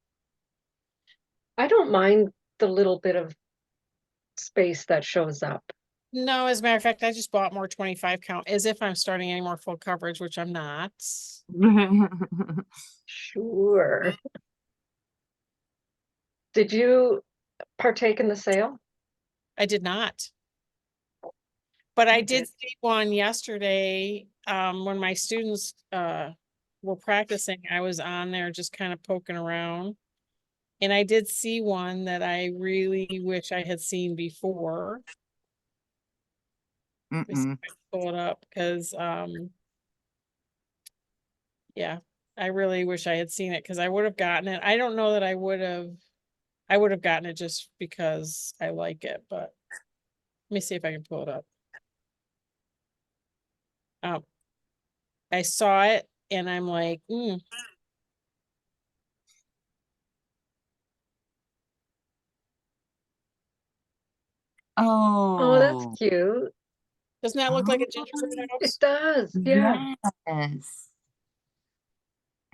B: I don't mind the little bit of space that shows up.
A: No, as a matter of fact, I just bought more 25 count as if I'm starting any more full coverage, which I'm not.
B: Sure. Did you partake in the sale?
A: I did not. But I
B: I
A: did
B: did.
A: see one yesterday, when my students were practicing. I was on there just kind of poking around. And I did see one that I really wish I had seen before. Let me see if I can pull it up because yeah, I really wish I had seen it because I would have gotten it. I don't know that I would have gotten it just because I like it, but let me see if I can pull it up. I saw it and I'm like,
B: Oh, that's
C: Oh,
B: cute.
A: doesn't that look like a gingerbread
B: It
A: house?
B: does, yeah.
C: yes.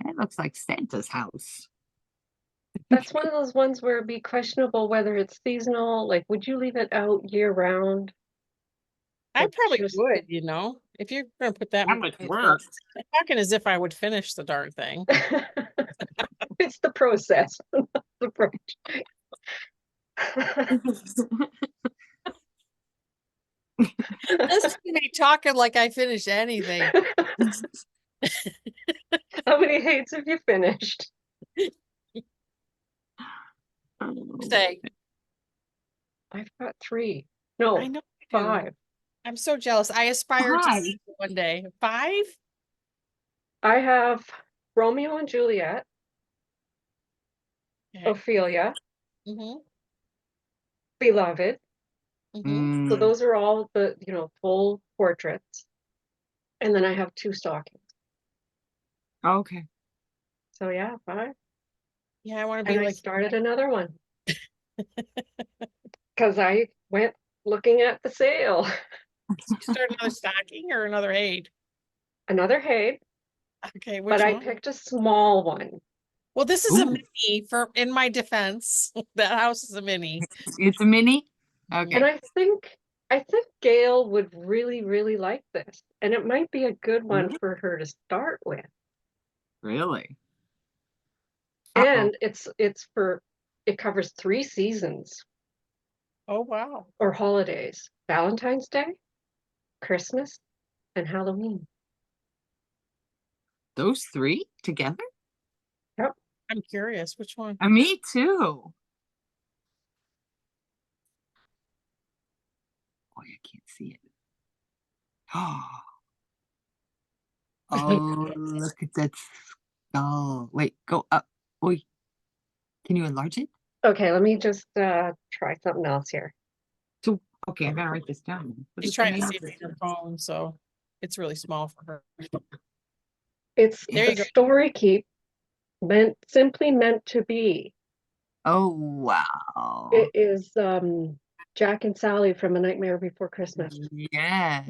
C: That looks like Santa's house.
B: That's one of those ones where it'd be questionable whether it's seasonal. Like, would you leave it out year round?
A: I
B: Like,
A: probably
B: just-
A: would, if you're gonna put that
C: That much work.
A: I'm talking as if I would finish the darn thing.
B: It's the process, not the project.
A: This is me talking like I finished anything.
B: How many hates have you finished?
A: Say,
B: I've got 3.
A: I
B: No,
A: know you do.
B: 5.
A: I'm so jealous. I aspire to
C: Five?
A: see it one day. 5?
B: I have Romeo and Juliet,
A: Okay.
B: Ophelia,
A: Mm-hmm.
B: Beloved.
A: Mm-hmm.
B: So those are all the, full portraits. And then I have 2 stockings.
C: Okay.
B: So yeah, 5.
A: Yeah, I want to be
B: And I
A: like
B: started another one. Because I went looking at the sale.
A: you start another stocking or another aid.
B: Another hay,
A: Okay, which
B: but I
A: one?
B: picked a small one.
A: Well, this is a
C: Ooh.
A: mini in my defense. That house is a mini.
C: It's a mini?
B: And
C: Okay.
B: I think Gail would really, really like this. And it might be a good one
C: Mhm.
B: for her to start with.
C: Really?
B: And it covers 3 seasons
A: Oh, wow.
B: or holidays: Valentine's Day, Christmas, and Halloween.
C: Those 3 together?
A: I'm curious. Which one?
C: Me too. Boy, I can't see it. Oh, look at that skull. Wait, go up. Wait, can you enlarge it?
B: Okay, let me just try something else here.
C: So, okay, I gotta write this down. What
A: She's
C: is the
A: trying to
C: name
A: see
C: of
A: it
C: it?
A: on her phone, so it's really small for her.
B: It's
A: There
B: a
A: you go.
B: story keep simply meant to be.
C: Oh, wow.
B: It is Jack and Sally from A Nightmare Before Christmas,
C: Yes.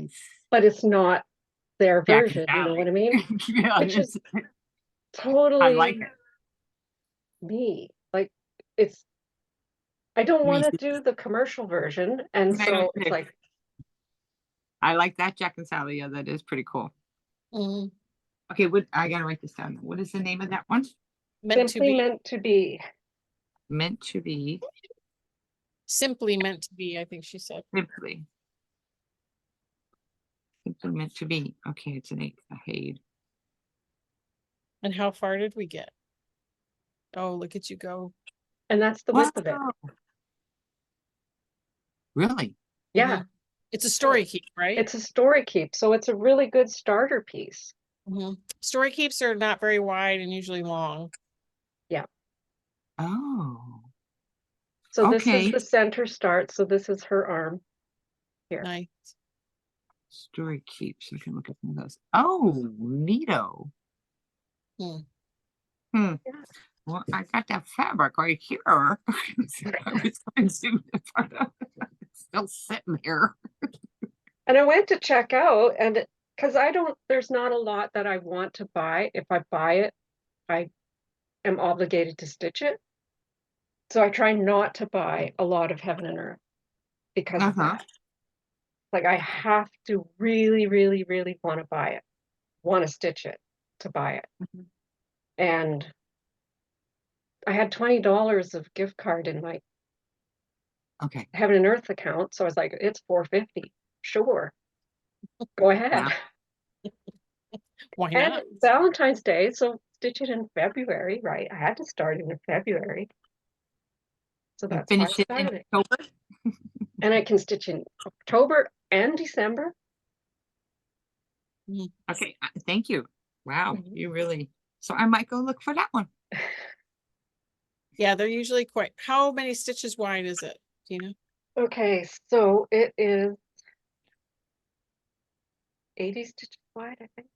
B: but it's not their
C: Jack and
B: version, you know
C: Sally.
B: what I mean?
C: Yeah,
B: Which is
C: I
B: totally
C: like it.
B: me. Like, I don't
C: Me
B: want to
C: too.
B: do the commercial version, and
C: I
B: so
C: don't
B: it's
C: too.
B: like
C: I like that, Jack and Sally. Yeah, that is pretty cool.
A: Mhm.
C: Okay, what I gotta write this down. What is the name of that one?
A: Meant to
B: Simply
A: be,
B: meant to be.
C: Meant to be
A: simply meant to be, I think she said.
C: simply. Simply meant to be. Okay, it's a Hade.
A: And how far did we get? Oh, look at you go.
B: And that's the width of it.
C: Wow. Really?
B: Yeah,
A: Mhm. It's a story keep, right?
B: it's a story keep, so it's a really good starter piece.
A: Mhm. Story keeps are not very wide and usually long.
C: Oh,
B: So this
C: Okay.
B: is the center start, so this is her arm. Here.
A: Nice.
C: story keeps. I can look at some of those. Oh, neato.
A: Hmm.
C: Hmm.
B: Yeah.
C: Well, I got that fabric right here. I was trying to zoom in front of it. It's still sitting here.
B: And I went to check out, and because there's not a lot that I want to buy. If I buy it, I am obligated to stitch it. So I try not to buy a lot of Heaven and Earth because of
C: Uh-huh.
B: that. Like I have to really, really, really want to buy it, want to stitch it to buy it.
C: Mhm.
B: And I had $20 of gift card in my
C: Okay.
B: Heaven and Earth account, so I was like, it's $4.50. Sure, go ahead.
A: Why
B: And
A: not?
B: Valentine's Day, so stitch it in February, right? I had to start it in February. So
C: And
B: that's why I
C: finish it in
B: started it.
C: October.
B: And I can stitch in October and December.
C: Okay. Thank you. Wow.
B: Mhm.
C: You really. So I might go look for that one.
A: Yeah, they're usually quite, how many stitches wide is it? Do you know?
B: Okay, so it is 80 stitches wide, I think.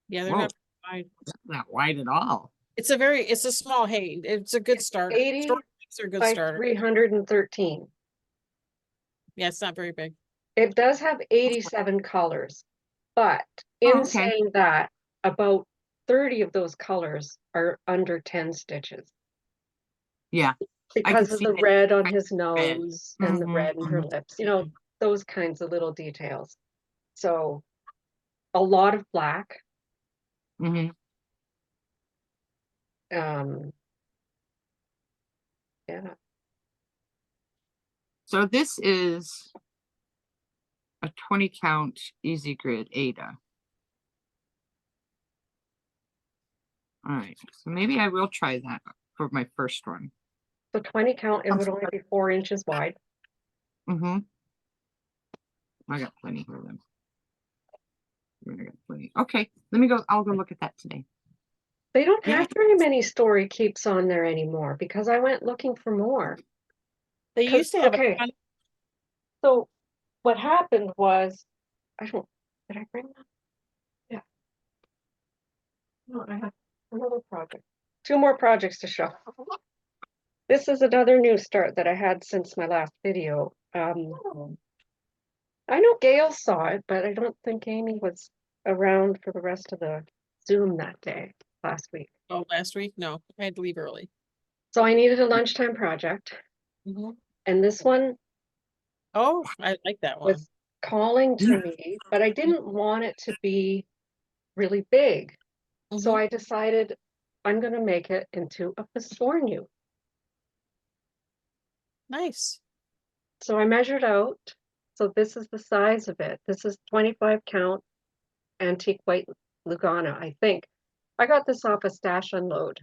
A: Yeah, they're
C: Whoa,
A: not wide.
C: not wide at all.
A: It's a small hay. It's a good starter.
B: 80
A: Story keeps are a good
B: by
A: starter.
B: 313.
A: Yeah, it's not very big.
B: It does have 87 colors, but in
C: Okay.
B: saying that, about 30 of those colors are under 10 stitches
C: Yeah.
B: because of
C: see
B: the
C: that.
B: red on
C: I-
B: his nose and the
C: Mhm,
B: red in her
C: mhm.
B: lips, those kinds of little details. So a lot of black.
C: Mhm.
B: Yeah.
C: So this is a 20 count easy grid Ada. All right. So maybe I will try that for my first one.
B: So 20 count, it would only be 4 inches wide.
C: Mm-hmm. I got plenty here then. I got plenty. Okay. I'll go look at that today.
B: They don't
C: Yeah.
B: have very many story keeps on there anymore because I went looking for more.
A: They
B: 'Cause-
A: used to have
B: okay.
A: a ton.
B: So what happened was, did I bring that? Yeah. No, I have another project. 2 more projects to show. This is another new start that I had since my last video. I know Gail saw it, but I don't think Amy was around for the rest of the Zoom that day, last week.
A: Oh, last week? No, I had to leave early.
B: So I needed a lunchtime project,
A: Mhm.
B: and this one
A: Oh, I like that one.
B: was calling to me, but I didn't want it to be really big. So
A: Mhm.
B: I decided I'm going to make it into a Festornu.
A: Nice.
B: So I measured out. So this is the size of it. This is 25 count antique white Lugana, I think. I got this off a stash unload.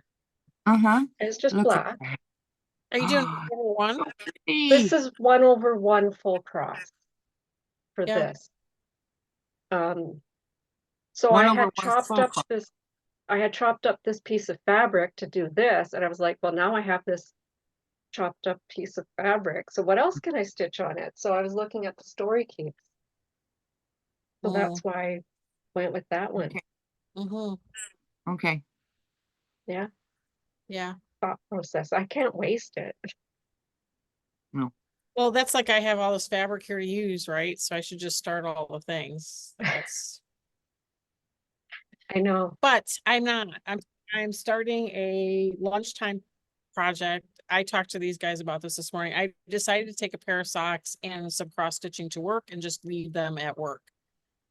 C: Uh-huh.
B: And it's just
C: Look at
B: black.
C: that.
A: Are you doing one?
C: So pretty.
B: This is 1/1 full cross for
A: Yeah.
B: this. So
C: One
B: I
C: over
B: had
C: one
B: chopped
C: full
B: up
C: cross.
B: this piece of fabric to do this, and I was like, well, now I have this chopped up piece of fabric. So what else can I stitch on it? So I was looking at the story keeps. So that's why I went with that one.
C: Okay.
A: Mm-hmm.
C: Okay.
B: Yeah,
A: Yeah.
B: thought process. I can't waste it.
A: Well, that's like I have all this fabric here to use, right? So I should just start all the things. That's
B: I know.
A: but I'm not. I'm starting a lunchtime project. I talked to these guys about this morning. I decided to take a pair of socks and some cross stitching to work and just leave them at work.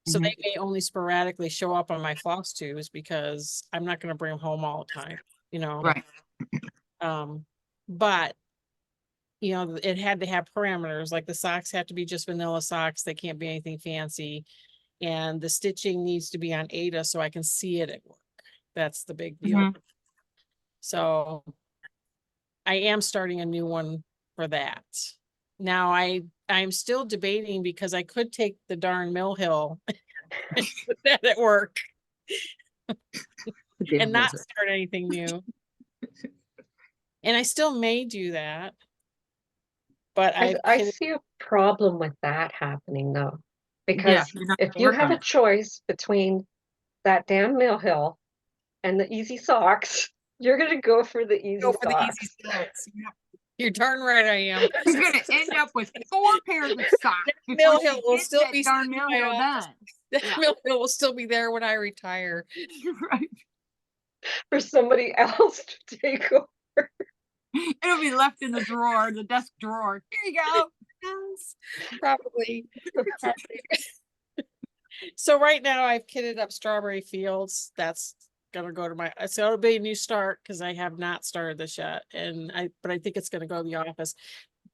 A: So
C: Mhm.
A: they may only sporadically show up on my floss tubes because I'm not gonna bring them home all the time, you know?
C: Right.
A: But you know, it had to have parameters, like the socks have to be just vanilla socks. They can't be anything fancy. And the stitching needs to be on Ada so I can see it at work. That's the big deal.
C: Mhm.
A: So I am starting a new one for that. Now I'm still debating because I could take the darn Mill Hill and put that at work
C: Damn
A: and not
C: lizard.
A: start anything new. And I still may do that. But
B: I see a problem with that happening though,
C: Yeah,
B: because
C: you're not
B: if
C: gonna
B: you
C: work
B: have
C: on
B: a
C: it.
B: choice between that damn Mill Hill and the easy socks, you're gonna go for the easy
A: go for the
B: socks.
A: easy socks. Yep. You're darn right I am.
C: She's gonna end up with 4 pairs of socks
A: Mill
C: before
A: Hill
C: she
A: will
C: gets
A: still
C: that
A: be
C: darn
A: sitting in
C: Mill
A: my
C: Hill
A: office.
C: done.
A: That
C: Yeah.
A: Mill Hill will still be there when I retire.
C: Right.
B: For somebody else to take over.
C: It'll be left in the drawer, the desk drawer. Here you go.
A: Yes, probably. So right now I've kitted up Strawberry Fields. That's gonna go to my, so it'll be a new start because I have not started this yet. But I think it's gonna go to the office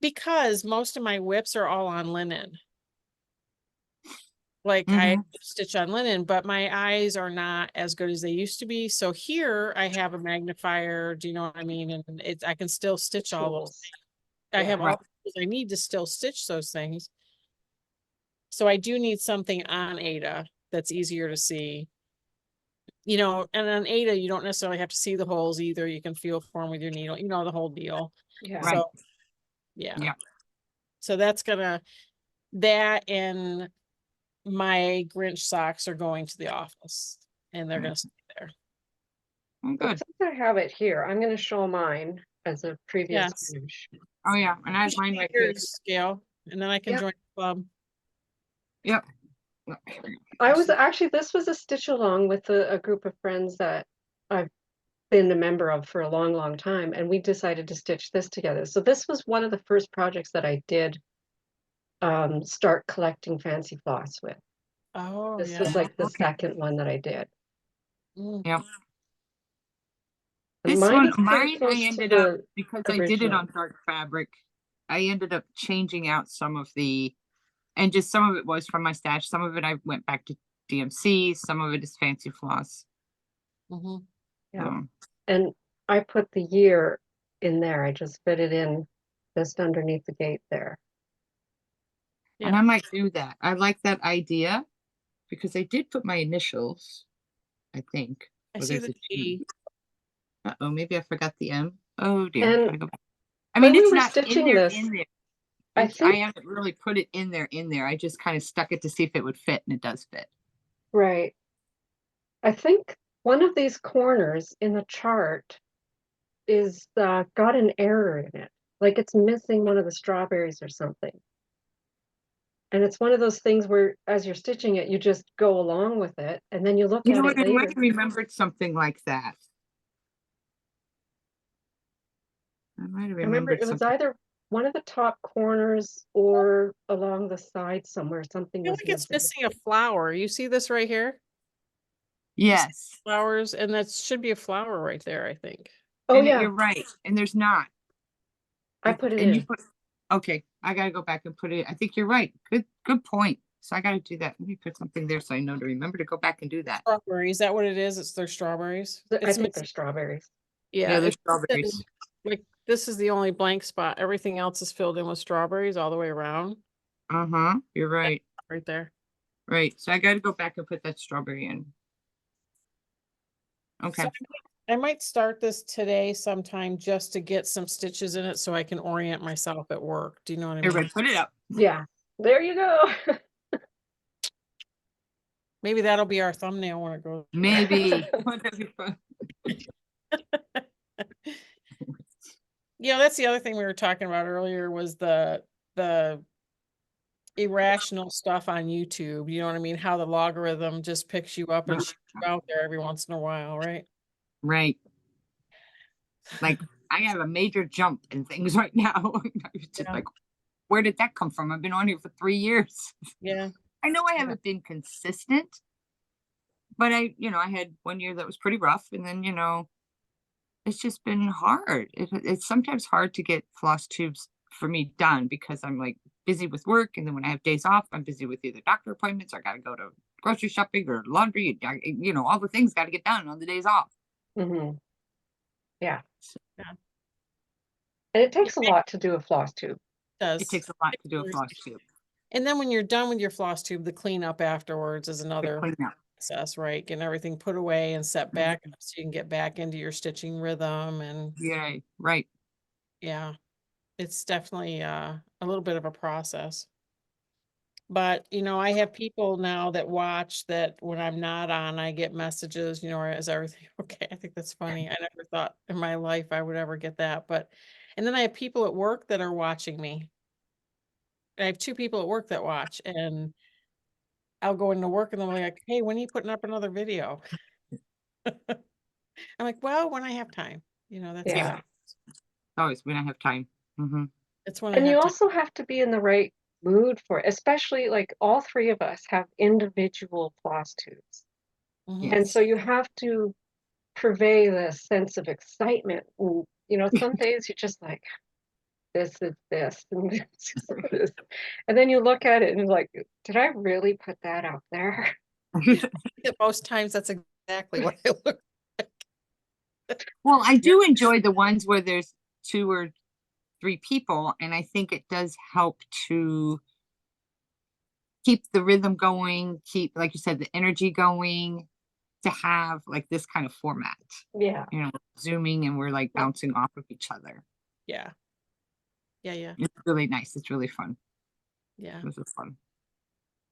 A: because most of my whips are all on linen. Like I
C: Mhm.
A: stitch on linen, but my eyes are not as good as they used to be. So here I have a magnifier. Do you know what I mean? And I can still stitch all those.
B: Tools.
A: I have
C: Right.
A: all the tools I need to still stitch those things. So I do need something on Ada that's easier to see. You know, and on Ada, you don't necessarily have to see the holes either. You can feel for them with your needle, you know, the whole deal.
B: Yeah.
C: Right.
A: So, yeah.
C: Yeah.
A: So that and my Grinch socks are going to the office and they're
C: Mm.
A: gonna stay there.
C: Oh,
B: Well,
C: good.
B: since I have it here, I'm gonna show mine as a previous
A: Yes.
B: finish.
C: Oh yeah, and I have mine right here.
A: Here's Gail, and then I can
B: Yep.
A: join the club.
C: Yep.
B: I was actually, this was a stitch along with a group of friends that I've been a member of for a long, long time, and we decided to stitch this together. So this was one of the first projects that I did start collecting fancy floss with.
A: Oh,
B: This
A: yeah.
B: was like the
C: Okay.
B: second one that I did.
A: Mm.
C: Yep.
B: And
C: This
B: mine
C: one,
B: is pretty
C: mine, I
B: close to
C: ended up,
B: the
C: because I did it
B: original.
C: on dark fabric, I ended up changing out some of the, and just some of it was from my stash. Some of it I went back to DMC. Some of it is fancy floss.
A: Mhm.
B: Yeah.
C: Um,
B: And I put the year in there. I just fit it in just underneath the gate there.
C: And
A: Yeah.
C: I might do that. I like that idea because I did put my initials, I think.
A: I
C: Oh,
A: see
C: there's
A: the
C: a T.
A: G.
C: Uh-oh, maybe I forgot the M. Oh dear.
B: And
C: Gotta go back. I
B: when
C: mean,
B: we
C: it's
B: were
C: not in
B: stitching
C: there,
B: this,
C: in there.
B: I
C: I
B: think,
C: haven't really put it in there. I just kind of stuck it to see if it would fit, and it does fit.
B: right. I think one of these corners in the chart is got an error in it. Like it's missing one of the strawberries or something. And it's one of those things where as you're stitching it, you just go along with it and then you look
C: You
B: at
C: know
B: it
C: what? I might
B: later.
C: have remembered something like that. I might have
B: I remember
C: remembered
B: it was
C: something.
B: either one of the top corners or along the side somewhere,
A: I
B: something
A: feel
B: was
A: like it's
B: missing.
A: missing a flower. You see this right here?
C: Yes.
A: Flowers, and that should be a flower right there, I think.
B: Oh
C: And
B: yeah,
C: you're right. And there's not.
B: I put it
C: and you
B: in.
C: put, okay, I gotta go back and put it. I think you're right. Good point. So I gotta do that. Let me put something there so I know to remember to go back and do that.
A: Strawberries, is that what it is? It's their strawberries.
B: I
A: It's
B: think they're strawberries.
A: yeah,
C: There's
A: it's
C: strawberries.
A: like this is the only blank spot. Everything else is filled in with strawberries all the way around.
C: Uh-huh. You're right.
A: Right there.
C: Right. So I gotta go back and put that strawberry in. Okay.
A: So I might start this today sometime just to get some stitches in it so I can orient myself at work. Do you know what I mean?
C: Everybody put it up.
B: Yeah, there you go.
A: Maybe that'll be our thumbnail when it goes.
C: Maybe. That'd be fun.
A: Yeah, that's the other thing we were talking about earlier was the irrational stuff on YouTube. You know what I mean? How the logarithm just picks you up and shoots you out there every once in a while, right?
C: Right. Like I have a major jump in things right now. It's just
A: Yeah.
C: like, where did that come from? I've been on here for 3 years.
A: Yeah.
C: I know I haven't been consistent, but I had 1 year that was pretty rough, and then, it's just been hard. It's sometimes hard to get floss tubes for me done because I'm like busy with work, and then when I have days off, I'm busy with either doctor appointments, or I got to go to grocery shopping or laundry. All the things got to get done on the days off.
B: Hmm. Yeah.
C: So
A: Yeah.
B: And it takes a lot to do a floss tube.
A: It does.
C: it takes a lot to do a floss tube.
A: And then when you're done with your floss tube, the cleanup afterwards is
C: The
A: another
C: cleanup.
A: process, right? Getting everything put away and set
C: Mhm.
A: back up so you can get back into your stitching rhythm. And
C: Yay, right.
A: yeah, it's definitely a little bit of a process. But, I have people now that watch that when I'm not on, I get messages, is everything okay? I think that's funny. I never thought in my life I would ever get that. And then I have people at work that are watching me. I have 2 people at work that watch, and I'll go into work and they're like, hey, when are you putting up another video? I'm like, well, when I have time, that's
B: Yeah.
A: about it.
C: Always when I have time. Hmm.
A: It's when I
B: And you
A: have time.
B: also have to be in the right mood for it, especially like all three of us have individual floss tubes.
A: Mhm.
B: And so you have to purvey the sense of excitement. And, some days you're just like, this is this, and this is this. And then you look at it and you're like, did I really put that out there?
A: At most times that's exactly what I look.
C: Well, I do enjoy the ones where there's 2 or 3 people, and I think it does help to keep the rhythm going, keep, like you said, the energy going, to have like this kind of format,
B: Yeah.
C: zooming, and we're like bouncing off of each other.
A: Yeah. Yeah.
C: It's really nice. It's really fun.
A: Yeah.
C: This is fun.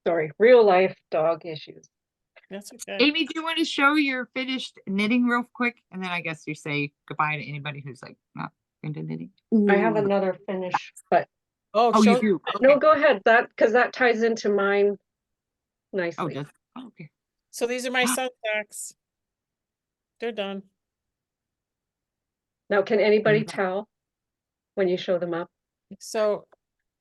B: Sorry, real life dog issues.
A: That's okay.
C: Amy, do you want to show your finished knitting real quick? And then I guess you say goodbye to anybody who's like not into knitting.
B: I have
C: Ooh.
B: another finish, but
A: Oh,
C: Oh,
A: show
C: you do?
B: no,
C: Okay.
B: go ahead. Because that ties into mine
C: Oh,
B: nicely.
C: does okay.
A: So these are my sun socks. They're done.
B: Now, can anybody
C: Mhm.
B: tell when you show them up?
A: So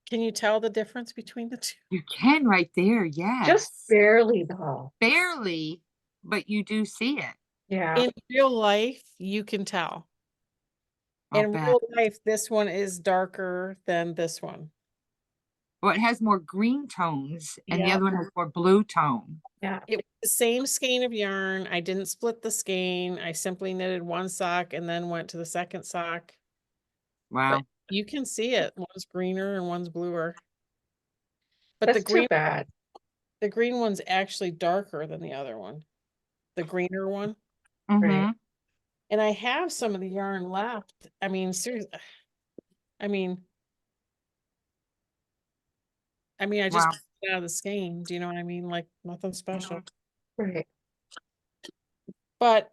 A: can you tell the difference between the 2?
C: You can right there. Yes.
B: Just barely, though.
C: Barely, but you do see it.
B: Yeah.
A: In real life, you can tell.
C: I'll
A: In
C: bet.
A: real life, this one is darker than this one.
C: Well, it has more green tones, and the
A: Yeah.
C: other one has more blue tone.
B: Yeah.
A: It was the same skein of yarn. I didn't split the skein. I simply knitted one sock and then went to the second sock.
C: Wow.
A: You can see it. One's greener and one's bluer. But
B: That's too bad.
A: the green one's actually darker than the other one. The greener one.
C: Mm-hmm.
A: And I have some of the yarn left. I mean, seriously. I mean, I just
C: Wow.
A: pulled it out of the skein. Do you know what I mean? Like nothing special.
B: Right.
A: But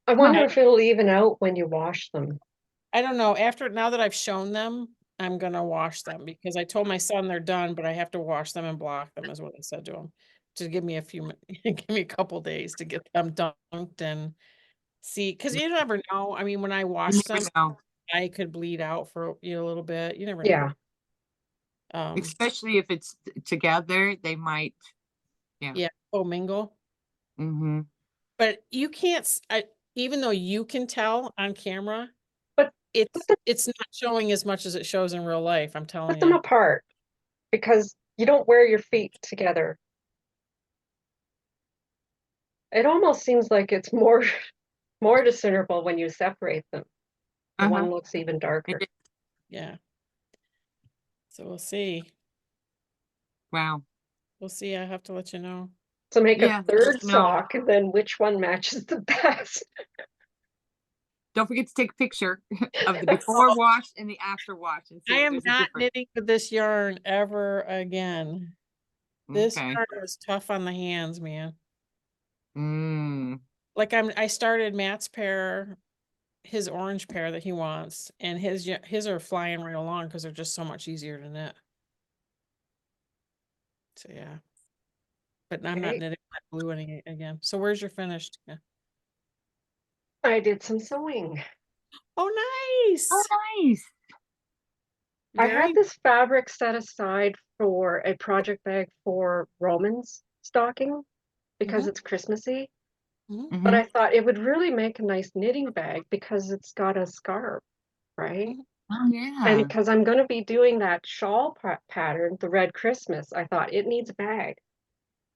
B: I wonder if it'll even out when you wash them.
A: I don't know. Now that I've shown them, I'm gonna wash them because I told my son they're done, but I have to wash them and block them, is what I said to him. To give me give me a couple days to get them dunked and see, because you never know. I mean, when I
C: You
A: wash
C: never
A: them,
C: know.
A: I could bleed out for a little bit. You never know.
B: Yeah.
C: Especially if it's together, they might.
A: Yeah, mingle.
C: Mm-hmm.
A: But you can't, even though you can tell on camera,
B: But
A: it's not showing as much as it shows in real life. I'm telling
B: put them
A: you.
B: apart because you don't wear your feet together. It almost seems like it's more discernible when you separate them. The one looks even darker.
A: Yeah. So we'll see.
C: Wow.
A: We'll see. I have to let you know.
B: So make
C: Yeah,
B: a third
C: no.
B: sock, and then which one matches the best?
C: Don't forget to take a picture of the before wash and the after wash. And see
A: I
C: if
A: am
C: there's a
A: not
C: difference.
A: knitting with this yarn ever again. This
C: Okay.
A: yarn is tough on the hands, man.
C: Mm.
A: Like I started Matt's pair, his orange pair that he wants, and his are flying right along because they're just so much easier to knit. So yeah. But I'm not
B: Right.
A: knitting my blue any again. So where's your finished? Yeah.
B: I did some sewing.
A: Oh, nice.
C: Oh, nice.
B: I
A: Very,
B: had this fabric set aside for a project bag for Roman's stocking because
A: Mhm.
B: it's Christmassy.
A: Mhm.
B: But
C: Mhm.
B: I thought it would really make a nice knitting bag because it's got a scarf, right?
A: Mhm.
C: Oh,
B: And
C: yeah.
B: because I'm going to be doing that shawl pattern, the Red Christmas, I thought it needs a bag.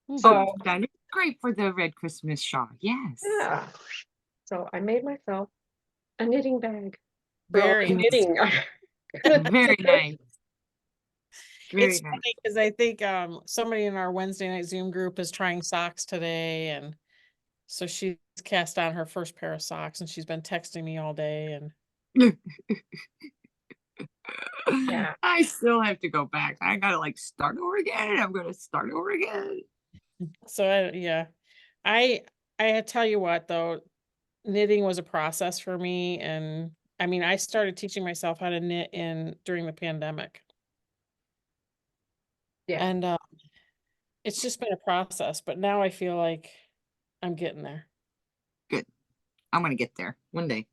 A: Mhm.
B: So,
C: Oh, that is great for the red Christmas shawl. Yes.
B: yeah. So I made myself a knitting bag for all
A: very
B: the
A: nice.
B: knitting I'm gonna
C: Very
B: do.
C: nice. Very
A: It's
C: nice.
A: funny because I think somebody in our Wednesday night Zoom group is trying socks today, and so she's cast on her first pair of socks, and she's been texting me all day, and
B: Yeah.
C: I still have to go back. I gotta like start over again. I'm gonna start over again.
A: so yeah, I tell you what though, knitting was a process for me, and I mean I started teaching myself how to knit in during the pandemic,
B: Yeah.
A: and it's just been a process, but now I feel like I'm getting there.
C: Good. I'm gonna get there one day.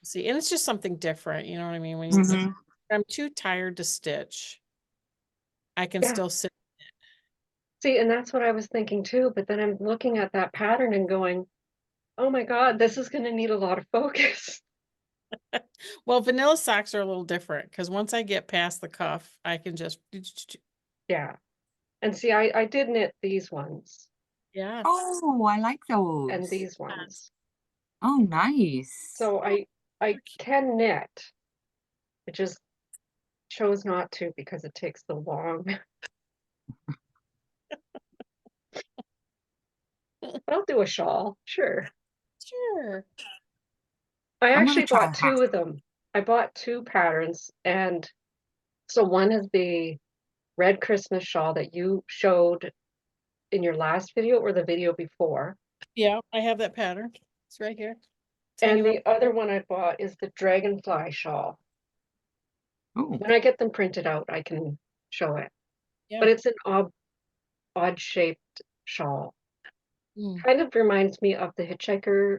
A: See, and it's just something different, you know what I mean? When you,
C: Mhm.
A: I'm too tired to stitch, I can
B: Yeah.
A: still sit.
B: See, and that's what I was thinking too. But then I'm looking at that pattern and going, oh my God, this is going to need a lot of focus.
A: Well, vanilla socks are a little different because once I get past the cuff, I can just,
B: Yeah. And see, I did knit these ones
A: yeah.
C: Oh, I like
B: and
C: those.
B: these ones.
C: Oh, nice.
B: So I can knit. I just chose not to because it takes so long. But I'll do a shawl, sure.
A: Sure.
B: I
C: I'm gonna
B: actually
C: try a
B: bought
C: hat.
B: 2 of them. I bought 2 patterns, and so one is the red Christmas shawl that you showed in your last video or the video before.
A: Yeah, I have that pattern. It's right here. It's
B: And
A: hanging up.
B: the other one I bought is the dragonfly shawl.
C: Oh,
B: When I get them printed out, I can show it.
A: Yeah.
B: But it's an odd shaped shawl.
A: Mm.
B: Kind of reminds me of the hitchhiker,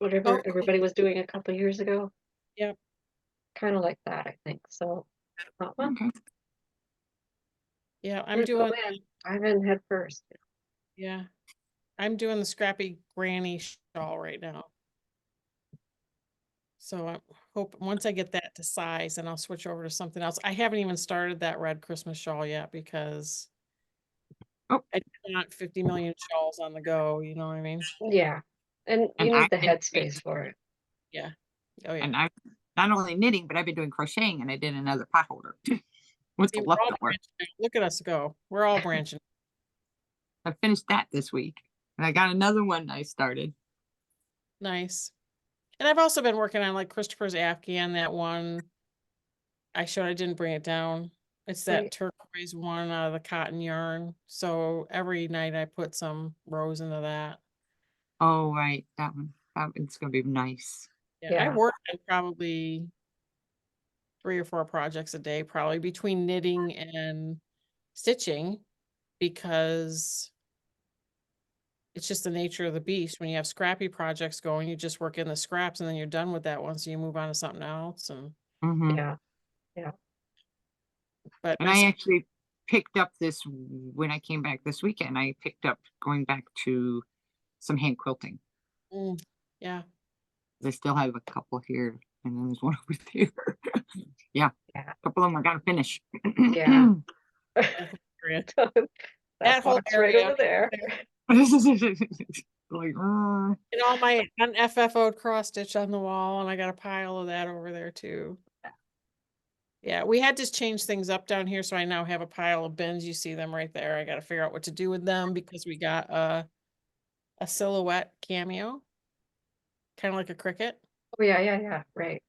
B: whatever
A: Okay.
B: everybody was doing a couple years ago.
A: Yep.
B: Kind of like that, I think. So, well,
C: okay.
A: Yeah, I'm
B: let's go
A: doing,
B: in. I'm in head first.
A: yeah, I'm doing the scrappy granny shawl right now. So I hope once I get that to size, and I'll switch over to something else. I haven't even started that red Christmas shawl yet because
C: Oh,
A: I don't want 50 million shawls on the go, you know what I mean?
B: Yeah. And
C: and
B: you
C: I
B: need the headspace for it.
A: Yeah. Oh yeah.
C: and I not only knitting, but I've been doing crocheting, and I did another pot holder with
A: See,
C: the
A: we're all
C: leftover.
A: branching out. Look at us go. We're all branching.
C: I finished that this week, and I got another one I started.
A: Nice. And I've also been working on like Christopher's Afghan, that one I showed. I didn't bring it down. It's that
B: Right.
A: turquoise one out of the cotton yarn. So every night I put some rows into that.
C: Oh, right, that one. That one's gonna be nice.
A: Yeah, I
B: Yeah.
A: work on probably 3 or 4 projects a day, probably between knitting and stitching, because it's just the nature of the beast. When you have scrappy projects going, you just work in the scraps and then you're done with that one. So you move on to something else. And
C: Hmm.
B: Yeah. Yeah.
A: but
C: And I actually picked up this when I came back this weekend. I picked up going back to some hand quilting.
A: Yeah.
C: I still have a couple here, and then there's one over there. Yeah,
B: Yeah.
C: a couple of them I gotta finish.
B: Yeah.
A: That whole area.
B: That
A: That whole
B: box right
A: area.
B: over there.
C: Like,
A: And all my unFFO'd cross stitch on the wall, and I got a pile of that over there too. Yeah, we had to change things up down here, so I now have a pile of bins. You see them right there. I got to figure out what to do with them because we got a silhouette cameo, kind of like a cricket.
B: Oh, yeah, yeah, yeah. Right.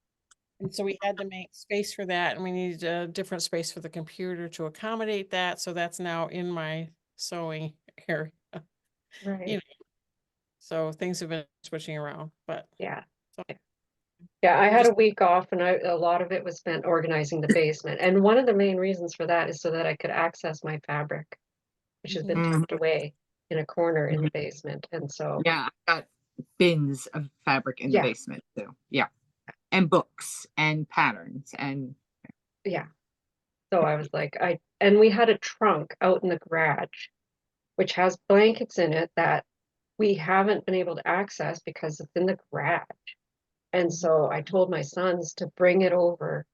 A: And so we had to make space for that, and we needed a different space for the computer to accommodate that. So that's now in my sewing area.
B: Right.
A: You know, so things have been switching around, but
B: Yeah.
A: so
B: Yeah, I
A: we're
B: had a
A: just
B: week off and a lot of it was spent organizing the basement. And one of the main reasons for that is so that I could access my fabric, which has been
A: Mhm.
B: tucked away in a corner in the basement. And so,
C: yeah, I got bins of fabric in the
B: yeah,
C: basement too. Yeah, and books and patterns and
B: yeah. So I was like, and we had a trunk out in the garage, which has blankets in it that we haven't been able to access because it's in the garage. And so I told my sons to bring it over.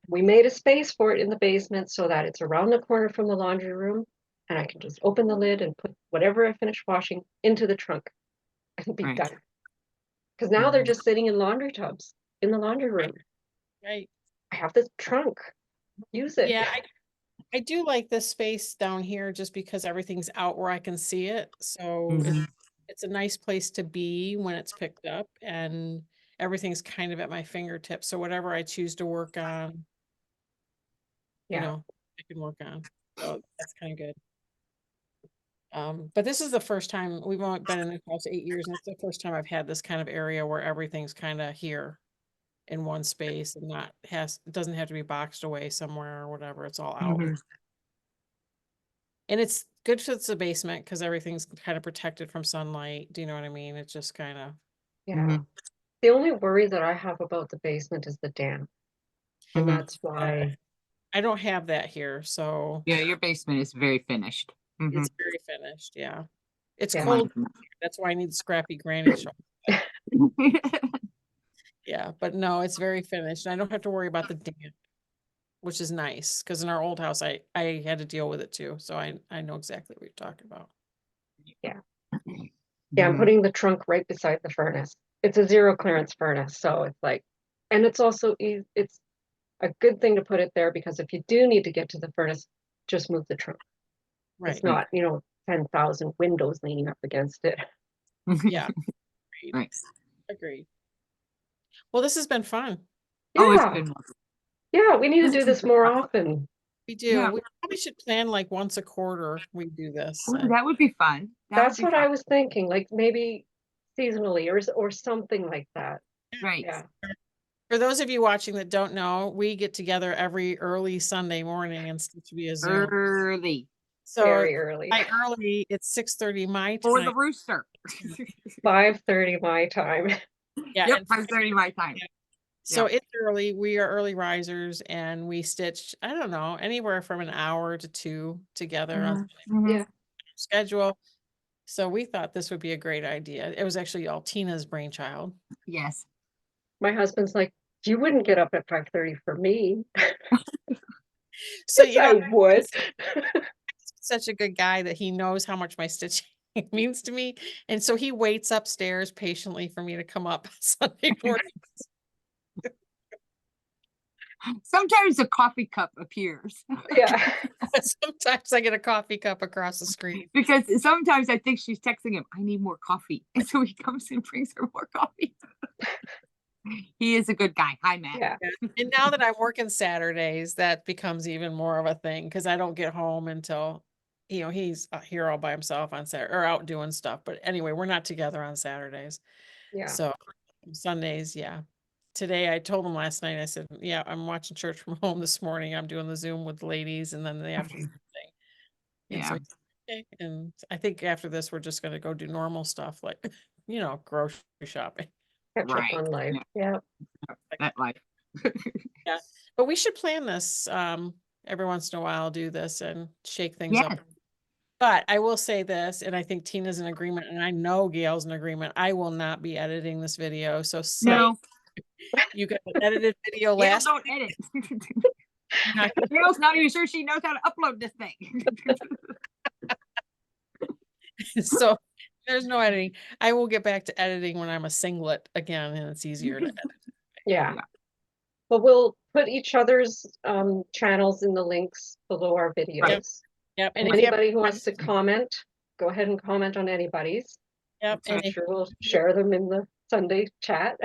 B: We made a space for it in the basement so that it's around the corner from the laundry room. And I can just open the lid and put whatever I finish washing into the trunk and be
C: Right.
B: done. Because now they're
C: Mhm.
B: just sitting in laundry tubs in the laundry room.
A: Right.
B: I have this trunk. Use it.
A: Yeah, I do like this space down here just because everything's out where I can see it. So
C: Mhm.
A: it's a nice place to be when it's picked up, and everything's kind of at my fingertips. So whatever I choose to work on, you
B: Yeah.
A: know, I can work on. So that's kind of good. But this is the first time we've only been in the house 8 years, and it's the first time I've had this kind of area where everything's kind of here in one space and not it doesn't have to be boxed away somewhere or whatever. It's all out.
C: Mhm.
A: And it's good for the basement because everything's kind of protected from sunlight. Do you know what I mean? It's just kind of,
B: Yeah.
C: Mhm.
B: The only worry that I have about the basement is the damp. And
C: Mhm.
B: that's why,
A: I don't have that here, so
C: Yeah, your basement is very finished. Mhm.
A: it's very finished. Yeah. It's
B: Yeah.
A: cold. That's why I need scrappy granny shop. Yeah, but no, it's very finished. I don't have to worry about the damp, which is nice because in our old house, I had to deal with it too. So I know exactly what you're talking about.
B: yeah, I'm
C: Mhm.
B: putting the trunk right beside the furnace. It's a zero clearance furnace, so it's like, and it's also it's a good thing to put it there because if you do need to get to the furnace, just move the trunk.
A: Right.
B: It's not, 10,000 windows leaning up against it.
A: Yeah. Agreed.
C: Right.
A: Agreed. Well, this has been fun.
C: Oh, it's
B: Yeah,
C: been wonderful.
B: yeah, we need to
C: This
B: do
C: is
B: this
C: a
B: more
C: good one.
B: often.
A: We do.
C: Yeah.
A: We probably should plan like once a quarter we do this.
C: Oh, that would be fun. That would
B: That's
C: be
B: what
C: fun.
B: I was thinking, like maybe seasonally or something like that.
C: Right.
B: Yeah,
A: For those of you watching that don't know, we get together every early Sunday morning and stitch via Zoom.
C: Early
A: So
B: very early.
A: by early, it's 6:30 my
C: for the
A: time.
C: rooster.
B: 5:30 my time.
A: Yeah,
C: Yep,
A: and
C: 5:30 my time.
A: so
C: Yeah.
A: it's early. We are early risers, and we stitch, I don't know, anywhere from an hour to two together on
C: Mhm.
B: Yeah.
A: schedule. So we thought this would be a great idea. It was actually all Tina's brainchild.
C: Yes.
B: My husband's like, you wouldn't get up at 5:30 for me.
A: So
B: Yes, I would.
A: such a good guy that he knows how much my stitching means to me. And so he waits upstairs patiently for me to come up Sunday morning.
C: Sometimes a coffee cup appears
B: Yeah.
A: Sometimes I get a coffee cup across the screen.
C: because sometimes I think she's texting him, I need more coffee. And so he comes and brings her more coffee. He is a good guy. Hi, Matt.
B: Yeah.
A: And now that I'm working Saturdays, that becomes even more of a thing because I don't get home until, he's here all by himself on Saturday or out doing stuff. But anyway, we're not together on Saturdays.
B: Yeah.
A: So Sundays, yeah. Today I told him last night, I said, yeah, I'm watching church from home this morning. I'm doing the Zoom with the ladies and then the afternoon thing. And so,
C: Yeah.
A: okay. And I think after this, we're just going to go do normal stuff like, grocery shopping.
B: Catch up
C: Right.
B: on life.
C: Yeah.
B: Yeah.
C: That life.
A: Yeah. But we should plan this. Every once in a while, do this and shake things
C: Yes.
A: up. But I will say this, and I think Tina's in agreement, and I know Gail's in agreement. I will not be editing this video. So
C: No.
A: you got an edited video
C: Gail
A: last
C: don't edit.
A: You're not gonna-
C: Gail's not even sure she knows how to upload this thing.
A: so there's no editing. I will get back to editing when I'm a singlet again, and it's easier to edit.
B: Yeah.
C: Yeah.
B: But we'll put each other's channels in the links below our videos.
A: Yep.
B: And
A: And if you have
B: anybody who wants to comment, go ahead and comment on anybody's.
A: yep,
B: I'm
A: and if
B: sure we'll share them in the Sunday chat.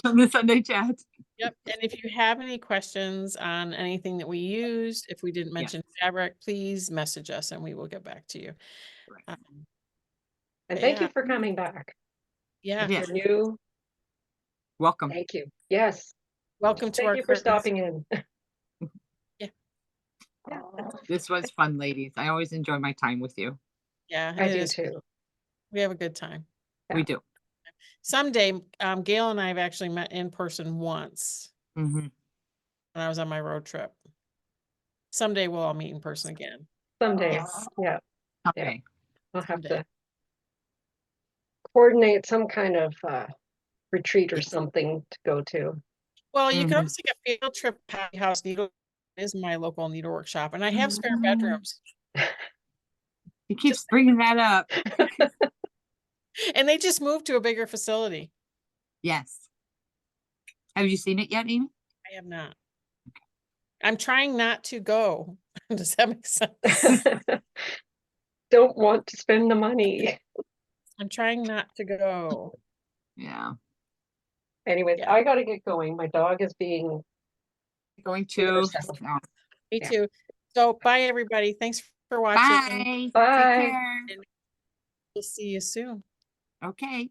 C: On the Sunday chat.
A: Yep. And if you have any questions on anything that we used, if we didn't mention fabric, please message us and we will get back to you.
C: Right.
B: And
A: But
B: thank you
A: yeah.
B: for coming back.
A: Yeah.
B: If
C: Yes.
B: you're new,
C: Welcome.
B: thank you. Yes.
A: Welcome to
B: Thank
A: our
B: you for
A: curtains.
B: stopping in.
A: Yeah. Yeah.
C: This was fun, ladies. I always enjoy my time with you.
A: Yeah.
B: I
A: it
B: do
A: is.
B: too.
A: We have a good time.
C: We do.
A: Someday, Gail and I have actually met in person once
C: Mhm.
A: when I was on my road trip. someday we'll all meet in person again.
B: Someday,
C: Yes.
B: yeah,
C: Okay.
B: I'll have
A: Someday.
B: to coordinate some kind of retreat or something to go to.
A: Well, you can
C: Mhm.
A: always take a field trip. Happy House Needle is my local needle workshop, and I have spare bedrooms,
C: He keeps bringing that up.
A: and they just moved to a bigger facility.
C: Yes. Have you seen it yet, Amy?
A: I have not. I'm trying not to go. Does that make sense?
B: Don't want to spend the money.
A: I'm trying not to go.
C: Yeah.
B: Anyways,
A: Yeah.
B: I gotta get going. My dog is being
C: Going
B: Be
C: to.
B: yourself.
C: No.
A: Me
B: Yeah.
A: too. So bye, everybody. Thanks for watching.
C: Bye.
B: Bye.
C: Take care.
A: We'll see you soon.
C: Okay.